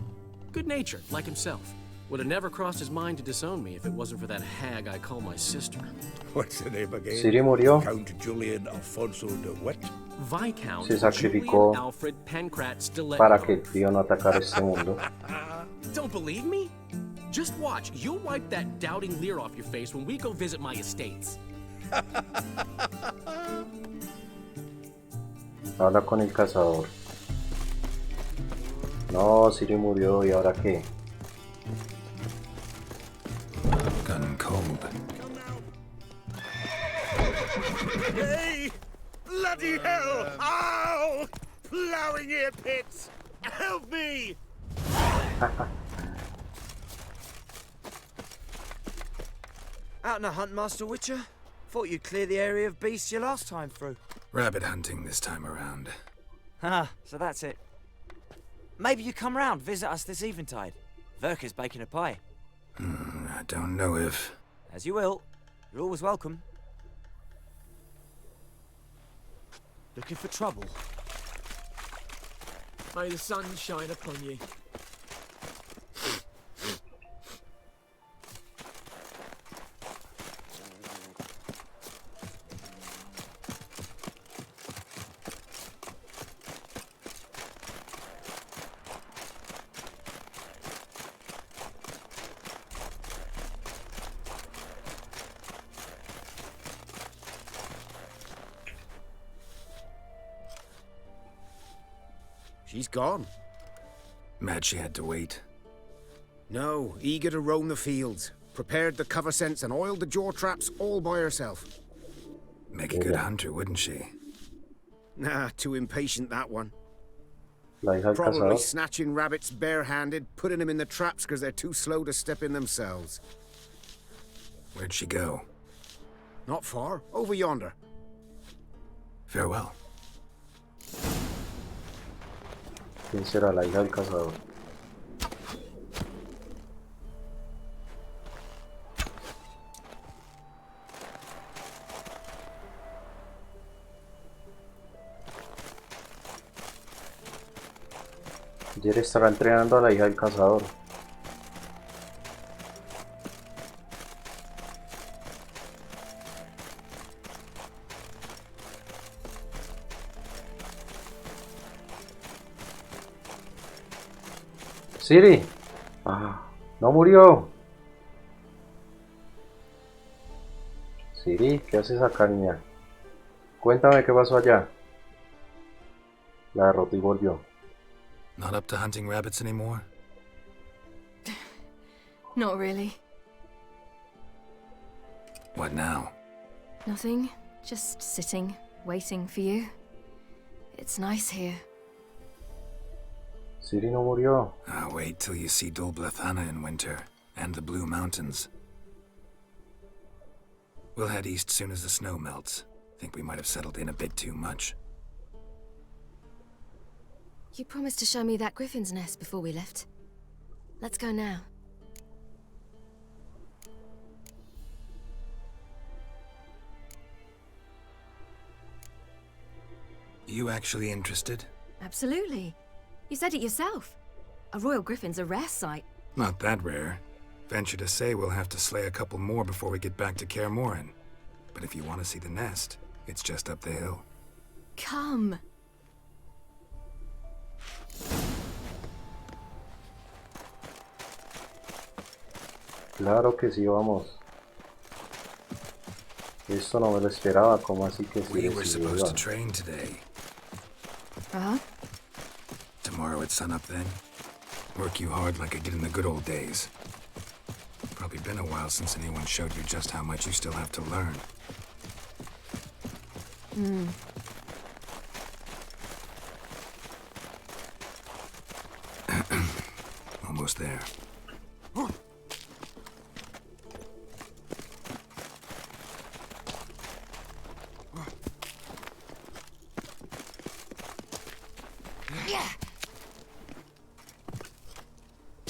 Good-natured, like himself. Would have never crossed his mind to disown me if it wasn't for that hag I call my sister. What's the name again? Ciri murió. Count Julian Alfonso de what? Viscount Se sacrificó Julian Alfred Pancrat Stiletto. para que el tío no atacara este mundo. Don't believe me? Just watch. You'll wipe that doubting leer off your face when we go visit my estates. Habla con el cazador. No, Ciri murió, ¿y ahora qué? Gun cold. Hey! Bloody hell! Ow! Plowing ear pits! Help me! Out on a hunt, Master Witcher? Thought you'd clear the area of beasts your last time through. Rabbit hunting this time around. Ah, so that's it. Maybe you come round, visit us this eventide. Verka's baking a pie. I don't know if... As you will. You're always welcome. Looking for trouble? May the sun shine upon you. She's gone. Mad she had to wait. No, eager to roam the fields. Prepared the cover scents and oiled the jaw traps all by herself. Make a good hunter, wouldn't she? Nah, too impatient, that one. La hija del Probably cazador. snatching rabbits barehanded, putting them in the traps because they're too slow to step in themselves. Where'd she go? Not far. Over yonder. Farewell. ¿Quién será la hija del cazador? Jerry estará entrenando a la hija del cazador. Ciri. Ah, no murió. Ciri, ¿qué haces acá, niña? Cuéntame qué pasó allá. La derrotó y volvió. Not up to hunting rabbits anymore? Not really. What now? Nothing. Just sitting, waiting for you. It's nice here. Ciri no murió. Wait till you see Dol Blathanna in winter, and the Blue Mountains. We'll head east soon as the snow melts. Think we might have settled in a bit too much. You promised to show me that griffin's nest before we left. Let's go now. You actually interested? Absolutely. You said it yourself. A royal griffin's a rare sight. Not that rare. Venture to say we'll have to slay a couple more before we get back to Kaer Morhen. But if you want to see the nest, it's just up the hill. Come. Claro que sí, vamos. Esto no me lo esperaba, ¿cómo así que sí? We were supposed to train today. Uh-huh. Tomorrow at sunup then? Work you hard like I did in the good old days. Probably been a while since anyone showed you just how much you still have to learn. Hmm. Almost there.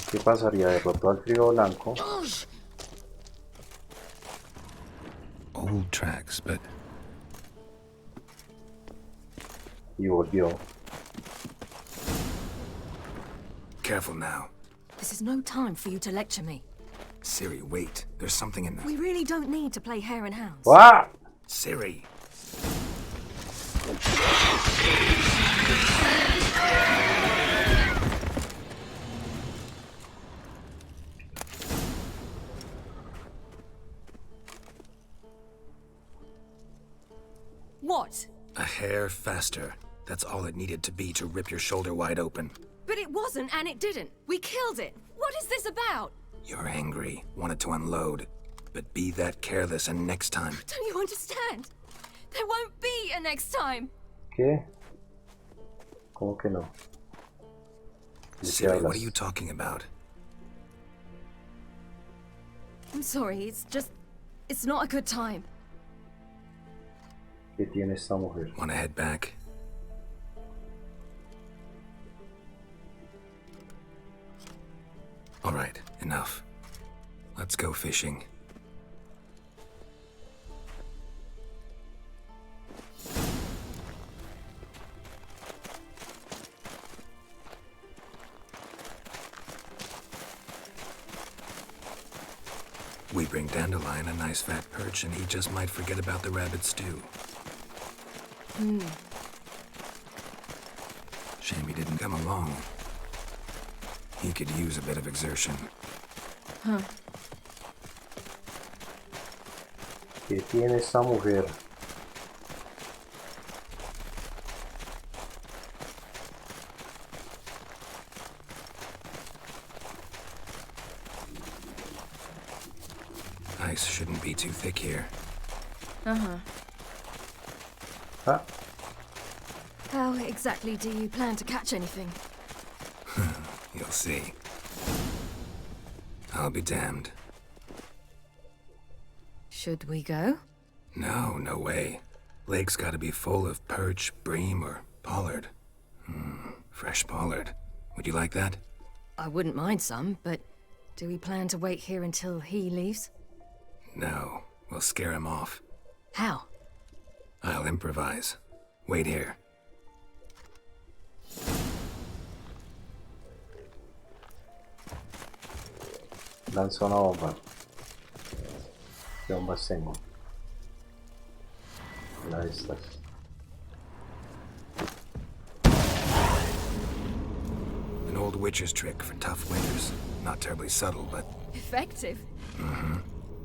¿Qué pasaría? Derrotó al trío blanco. Old tracks, but... Y volvió. Careful now. This is no time for you to lecture me. Siri, wait. There's something in there. We really don't need to play hare and hounds. What? Siri. What? A hair faster. That's all it needed to be to rip your shoulder wide open. But it wasn't, and it didn't. We killed it. What is this about? You're angry, wanted to unload. But be that careless and next time. Don't you understand? There won't be a next time. ¿Qué? ¿Cómo que no? ¿De qué Siri, what hablas? are you talking about? I'm sorry, it's not a good time. ¿Qué tiene esta mujer? Wanna head back? Alright, enough. Let's go fishing. We bring Dandelion a nice fat perch, and he just might forget about the rabbit stew. Hmm. Shame he didn't come along. He could use a bit of exertion. Huh. ¿Qué tiene esta mujer? Ice shouldn't be too thick here. Uh-huh. Ah. How exactly do you plan to catch anything? You'll see. I'll be damned. Should we go? No, no way. Lake's gotta be full of perch, bream, or pollard. Fresh pollard. Would you like that? I wouldn't mind some, but do we plan to wait here until he leaves? No, we'll scare him off. How? I'll improvise. Wait here. Lanza una bomba. ¿Qué bombas tengo? Una de estas. An old witcher's trick for tough winters. Not terribly subtle, but... Effective?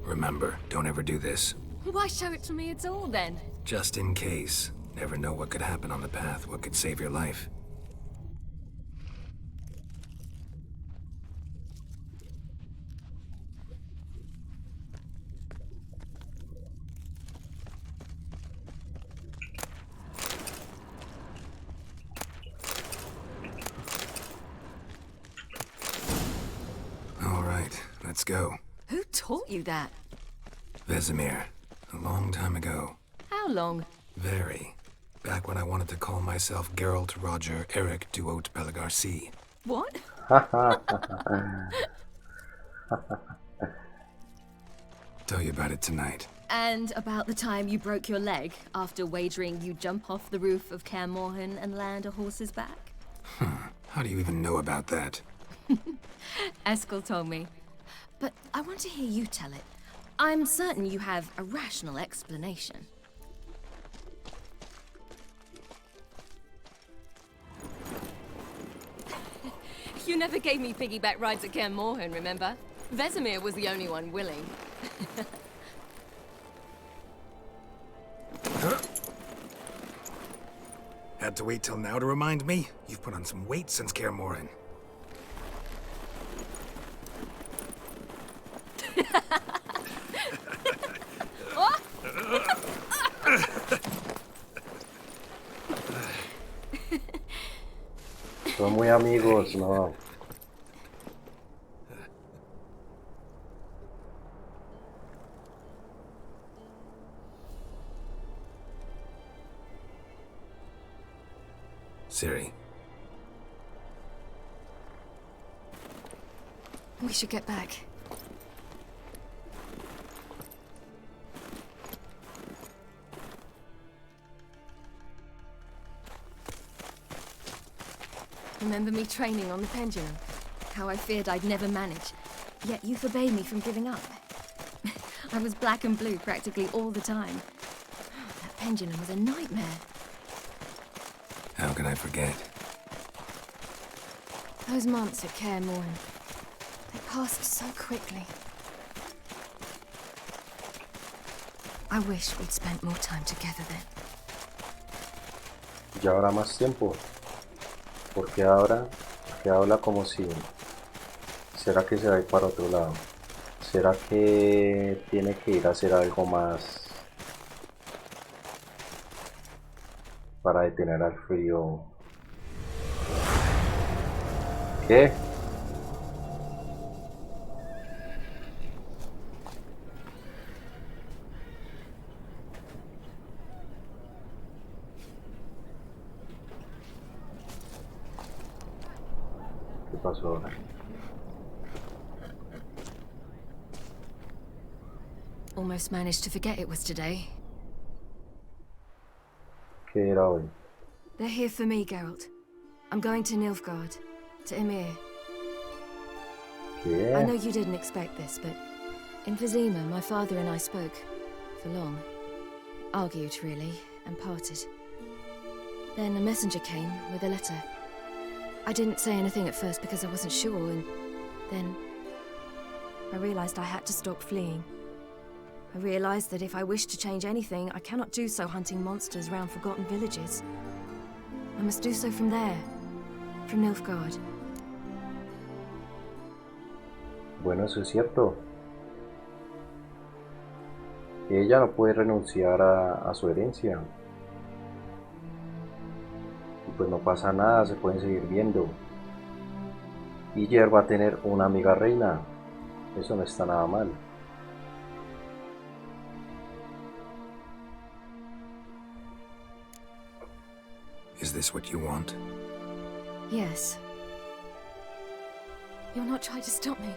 Remember, don't ever do this. Why show it to me at all, then? Just in case. Never know what could happen on the path, what could save your life. All right, let's go. Who taught you that? Vesemir. A long time ago. How long? Very. Back when I wanted to call myself Geralt Roger Eric Duot Bellegarcie. What? Tell you about it tonight. And about the time you broke your leg after wagering you jump off the roof of Kaer Morhen and land a horse's back? How do you even know about that? Eskel told me. But I want to hear you tell it. I'm certain you have a rational explanation. You never gave me piggyback rides at Kaer Morhen, remember? Vesemir was the only one willing. Had to wait till now to remind me? You've put on some weight since Kaer Morhen. Son muy amigos, no. Ciri. We should get back. Remember me training on the pendulum? How I feared I'd never manage. Yet you forbade me from giving up. I was black and blue practically all the time. That pendulum was a nightmare. How can I forget? Those months at Kaer Morhen, they passed so quickly. I wish we'd spent more time together then. Ya habrá más tiempo. Porque ahora, porque habla como si... ¿Será que se va a ir para otro lado? ¿Será que tiene que ir a hacer algo más para detener al frío? ¿Qué? ¿Qué pasó ahora? Almost managed to forget it was today. ¿Qué era hoy? They're here for me, Geralt. I'm going to Nilfgaard, to Emir. ¿Qué? I know you didn't expect this, but in Vizima, my father and I spoke for long. Argued, really, and parted. Then a messenger came with a letter. I didn't say anything at first because I wasn't sure, and then I realized I had to stop fleeing. I realized that if I wish to change anything, I cannot do so hunting monsters round forgotten villages. I must do so from there, from Nilfgaard. Bueno, eso es cierto. Ella no puede renunciar a su herencia. Y pues no pasa nada, se pueden seguir viendo. Y Yer va a tener una amiga reina. Eso no está nada mal. Is this what you want? Yes. You're not trying to stop me.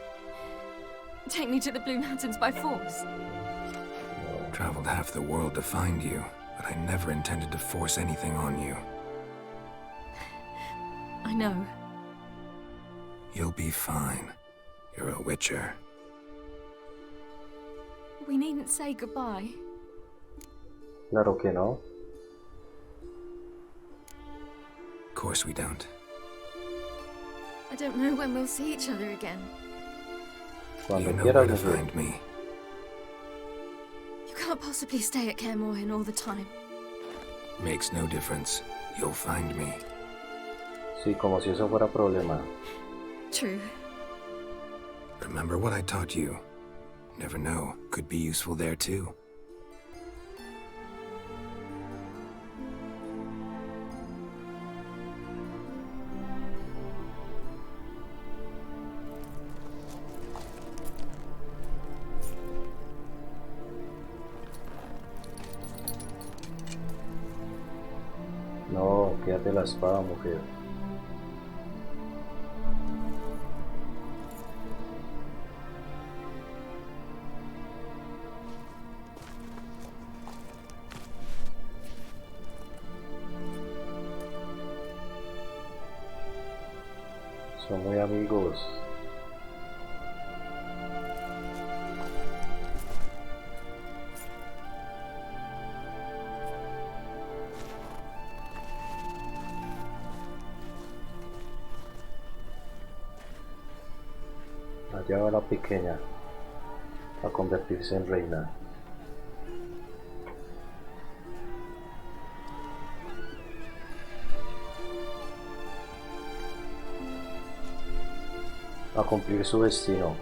Take me to the Blue Mountains by force. Traveled half the world to find you, but I never intended to force anything on you. I know. You'll be fine. You're a Witcher. We needn't say goodbye. Claro que no. Of course we don't. I don't know when we'll see each other again. Cuando You know quieras, where to mujer. find me. You can't possibly stay at Kaer Morhen all the time. Makes no difference. You'll find me. Sí, como si eso fuera problema. True. Remember what I taught you. Never know. Could be useful there too. No, quédate la espada, mujer. Son muy amigos. Allá va la pequeña a convertirse en reina. A cumplir su destino.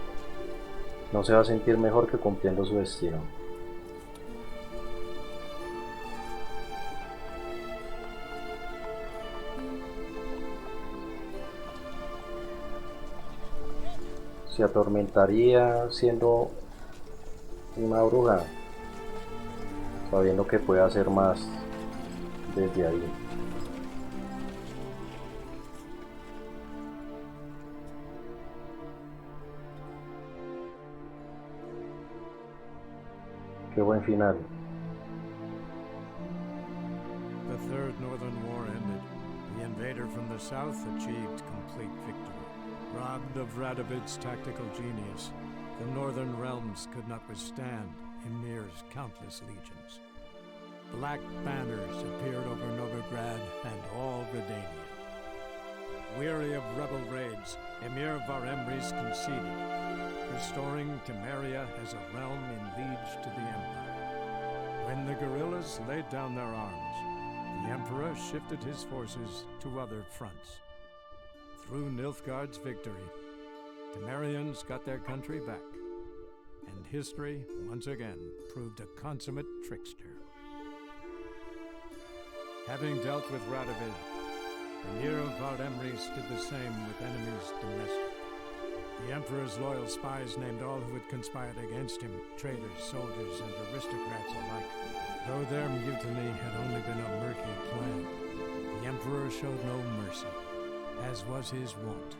No se va a sentir mejor que cumpliendo su destino. Se atormentaría siendo una bruja, sabiendo que puede hacer más desde ahí. Qué buen final. The Third Northern War ended. The invader from the south achieved complete victory. Robbed of Radovid's tactical genius, the northern realms could not withstand Ymir's countless legions. Black banners appeared over Novigrad and all Redania. Weary of rebel raids, Ymir Varemres conceded, restoring Temeria as a realm in liege to the Empire. When the guerrillas laid down their arms, the Emperor shifted his forces to other fronts. Through Nilfgaard's victory, Temerians got their country back, and history once again proved a consummate trickster. Having dealt with Radovid, Ymir of Varemres did the same with enemies domestic. The Emperor's loyal spies named all who had conspired against him, traitors, soldiers, and aristocrats alike. Though their mutiny had only been a murky plan, the Emperor showed no mercy, as was his wont.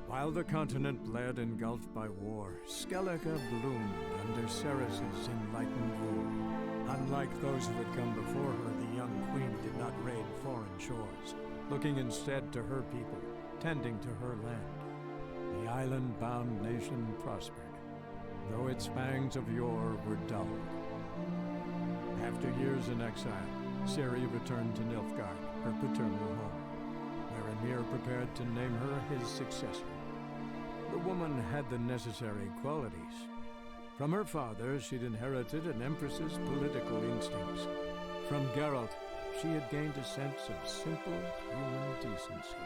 While the continent bled engulfed by war, Skellige bloomed under Ceres's enlightened rule. Unlike those who had come before her, the young queen did not raid foreign shores, looking instead to her people, tending to her land. The island-bound nation prospered, though its fangs of yore were dulled. After years in exile, Ciri returned to Nilfgaard, her paternal home, where Ymir prepared to name her his successor. The woman had the necessary qualities. From her father, she'd inherited an empress's political instincts. From Geralt, she had gained a sense of simple human decency.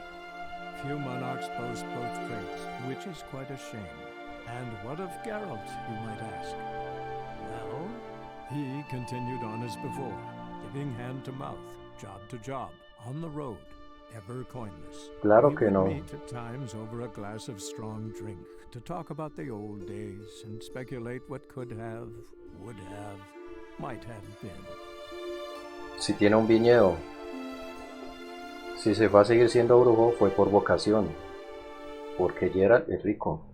Few monarchs boast both traits, which is quite a shame. And what of Geralt, you might ask? Well, he continued on as before, living hand to mouth, job to job, on the road, ever coinless. Claro que no. We would meet at times over a glass of strong drink to talk about the old days and speculate what could have, would have, might have been. Si tiene un viñedo. Si se va a seguir siendo brujo fue por vocación, porque Geralt es rico.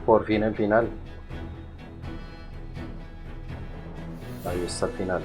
Por fin el final. Ahí está el final.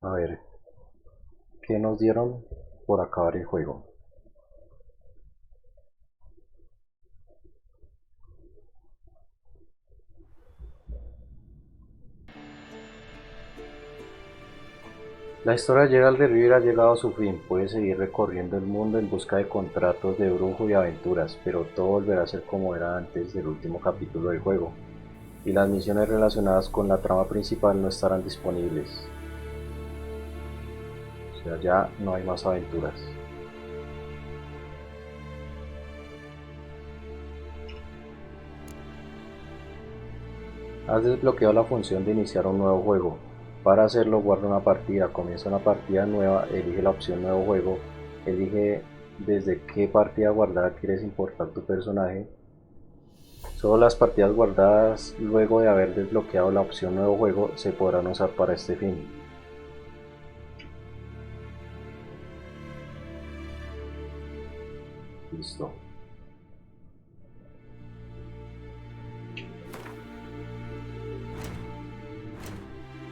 A ver, ¿qué nos dieron por acabar el juego? La historia de Geralt de Rivia ha llegado a su fin. Puede seguir recorriendo el mundo en busca de contratos de brujo y aventuras, pero todo volverá a ser como era antes del último capítulo del juego, y las misiones relacionadas con la trama principal no estarán disponibles. O sea, ya no hay más aventuras. Has desbloqueado la función de iniciar un nuevo juego. Para hacerlo, guarda una partida, comienza una partida nueva, elige la opción nuevo juego, elige desde qué partida guardada quieres importar tu personaje. Solo las partidas guardadas luego de haber desbloqueado la opción nuevo juego se podrán usar para este fin. Listo.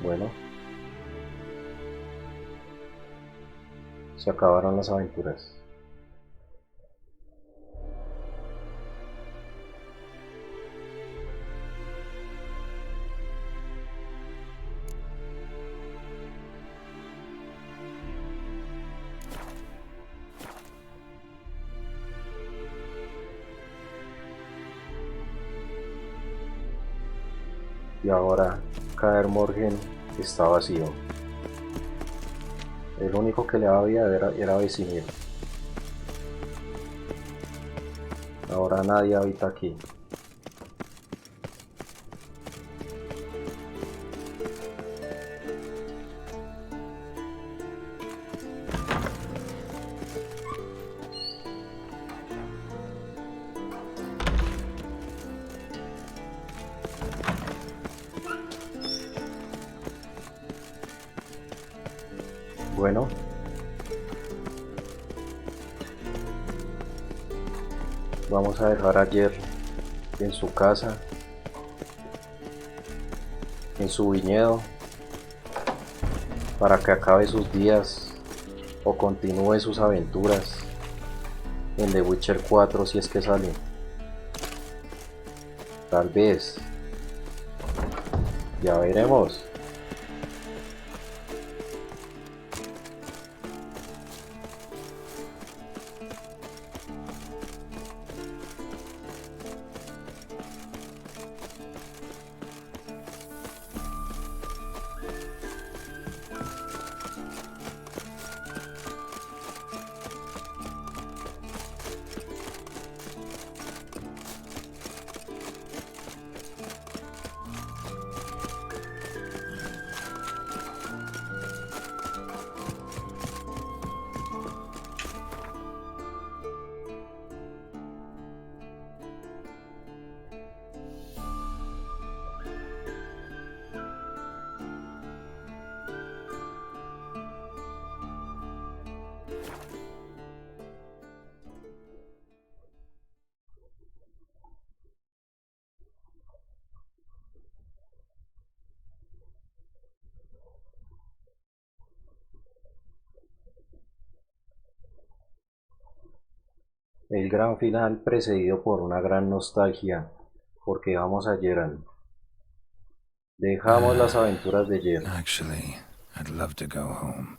Bueno, se acabaron las aventuras. Y ahora Kaer Morhen está vacío. El único que le daba vida era Vesemir. Ahora nadie habita aquí. Bueno, vamos a dejar a Jer en su casa, en su viñedo, para que acabe sus días o continúe sus aventuras en The Witcher 4 si es que sale. Tal vez. Ya veremos. El gran final precedido por una gran nostalgia, porque vamos a Geralt. Dejamos las aventuras de Geralt. Actually, I'd love to go home.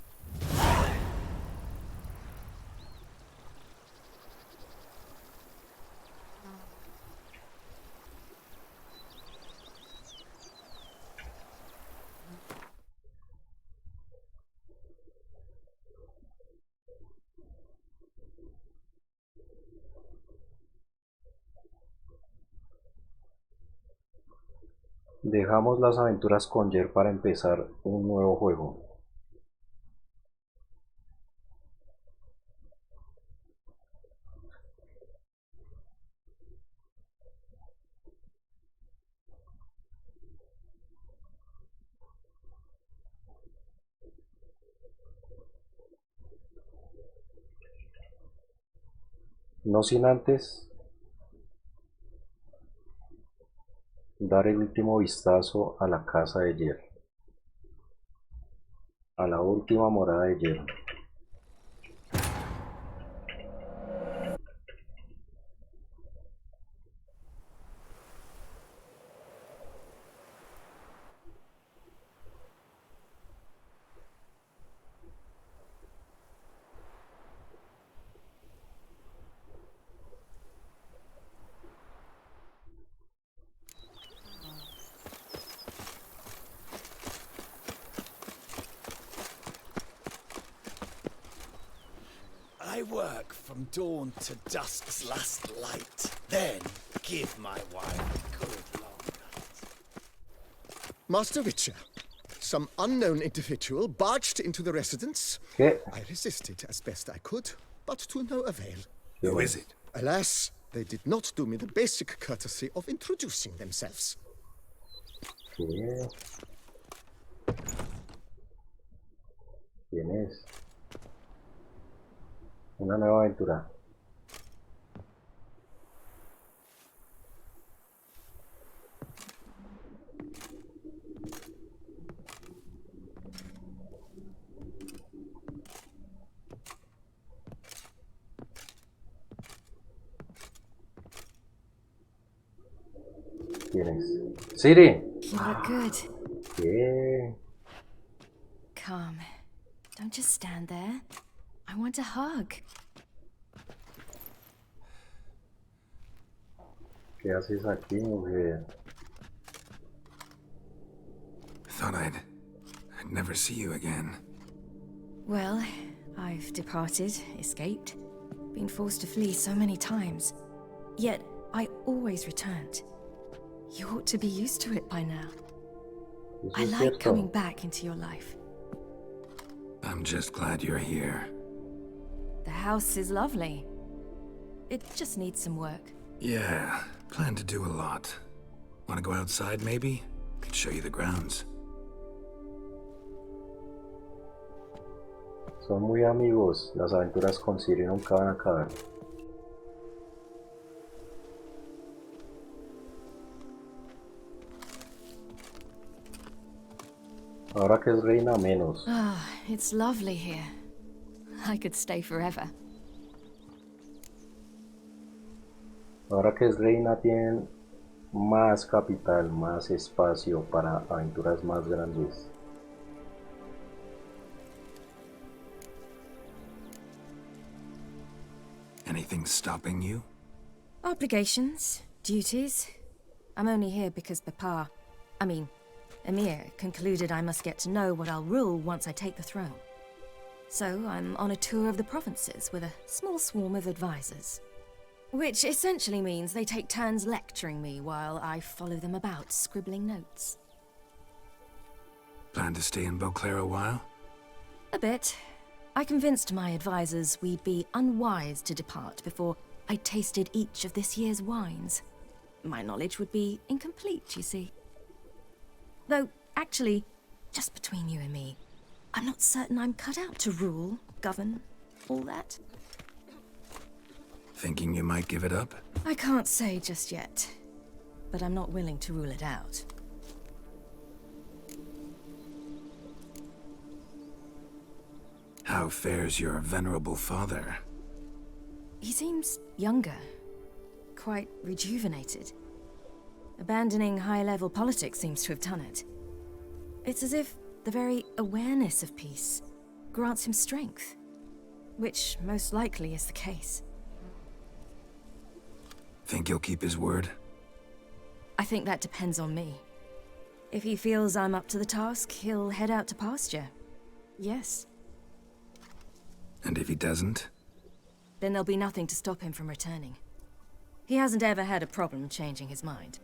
Dejamos las aventuras con Jer para empezar un nuevo juego. No sin antes dar el último vistazo a la casa de Jer, a la última morada de Jer. I work from dawn to dusk's last light, then give my wife a good long night. Master Witcher, some unknown individual barged into the residence. ¿Qué? I resisted as best I could, but to no avail. Who is it? Alas, they did not do me the basic courtesy of introducing themselves. ¿Qué? ¿Quién es? Una nueva aventura. ¿Quién es? ¡Siri! You look good. ¿Qué? Come. Don't just stand there. I want a hug. ¿Qué haces aquí, mujer? Thought I'd never see you again. Well, I've departed, escaped, been forced to flee so many times. Yet, I always returned. You ought to be used to it by now. I like coming back into your life. I'm just glad you're here. The house is lovely. It just needs some work. Yeah, plan to do a lot. Want to go outside, maybe? Could show you the grounds. Son muy amigos. Las aventuras con Siri nunca van a acabar. Ahora que es reina, menos. Ah, it's lovely here. I could stay forever. Ahora que es reina, tienen más capital, más espacio para aventuras más grandes. Anything stopping you? Obligations, duties. I'm only here because Emir concluded I must get to know what I'll rule once I take the throne. So I'm on a tour of the provinces with a small swarm of advisors. Which essentially means they take turns lecturing me while I follow them about, scribbling notes. Plan to stay in Beauclair a while? A bit. I convinced my advisors we'd be unwise to depart before I tasted each of this year's wines. My knowledge would be incomplete, you see. Though, actually, just between you and me, I'm not certain I'm cut out to rule, govern, all that. Thinking you might give it up? I can't say just yet, but I'm not willing to rule it out. How fares your venerable father? He seems younger, quite rejuvenated. Abandoning high-level politics seems to have done it. It's as if the very awareness of peace grants him strength, which most likely is the case. Think he'll keep his word? I think that depends on me. If he feels I'm up to the task, he'll head out to pasture. Yes. And if he doesn't? Then there'll be nothing to stop him from returning. He hasn't ever had a problem changing his mind.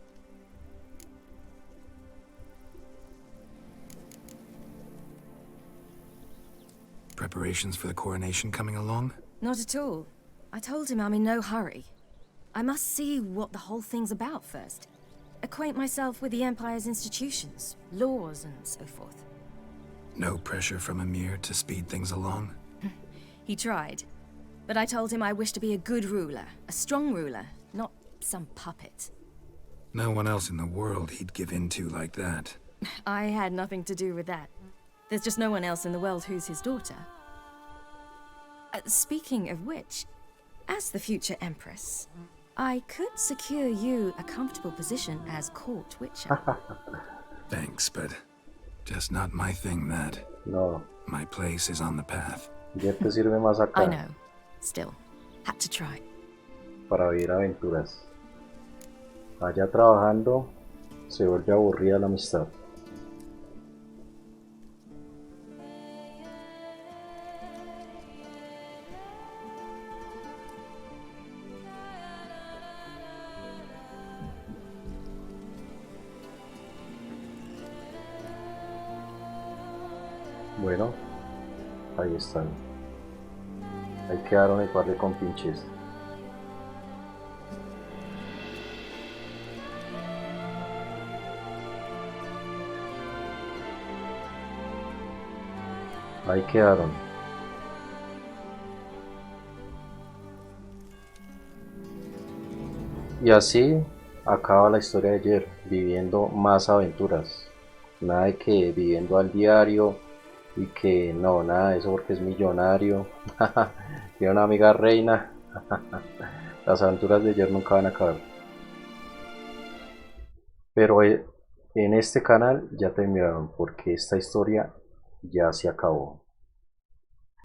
Preparations for the coronation coming along? Not at all. I told him I'm in no hurry. I must see what the whole thing's about first. Acquaint myself with the Empire's institutions, laws, and so forth. No pressure from Emir to speed things along? He tried. But I told him I wish to be a good ruler, a strong ruler, not some puppet. No one else in the world he'd give in to like that. I had nothing to do with that. There's just no one else in the world who's his daughter. Speaking of which, as the future Empress, I could secure you a comfortable position as court witcher. Thanks, but just not my thing, that. No. My place is on the path. ¿Qué te sirve más acá? I know. Still, had to try. Para vivir aventuras. Allá trabajando, se vuelve aburrida la amistad. Bueno, ahí están. Ahí quedaron el par de compinches. Ahí quedaron. Y así acaba la historia de Jer, viviendo más aventuras. Nada de que viviendo al diario y que no, nada de eso porque es millonario. Tiene una amiga reina. Las aventuras de Jer nunca van a acabar. Pero en este canal ya terminaron porque esta historia ya se acabó.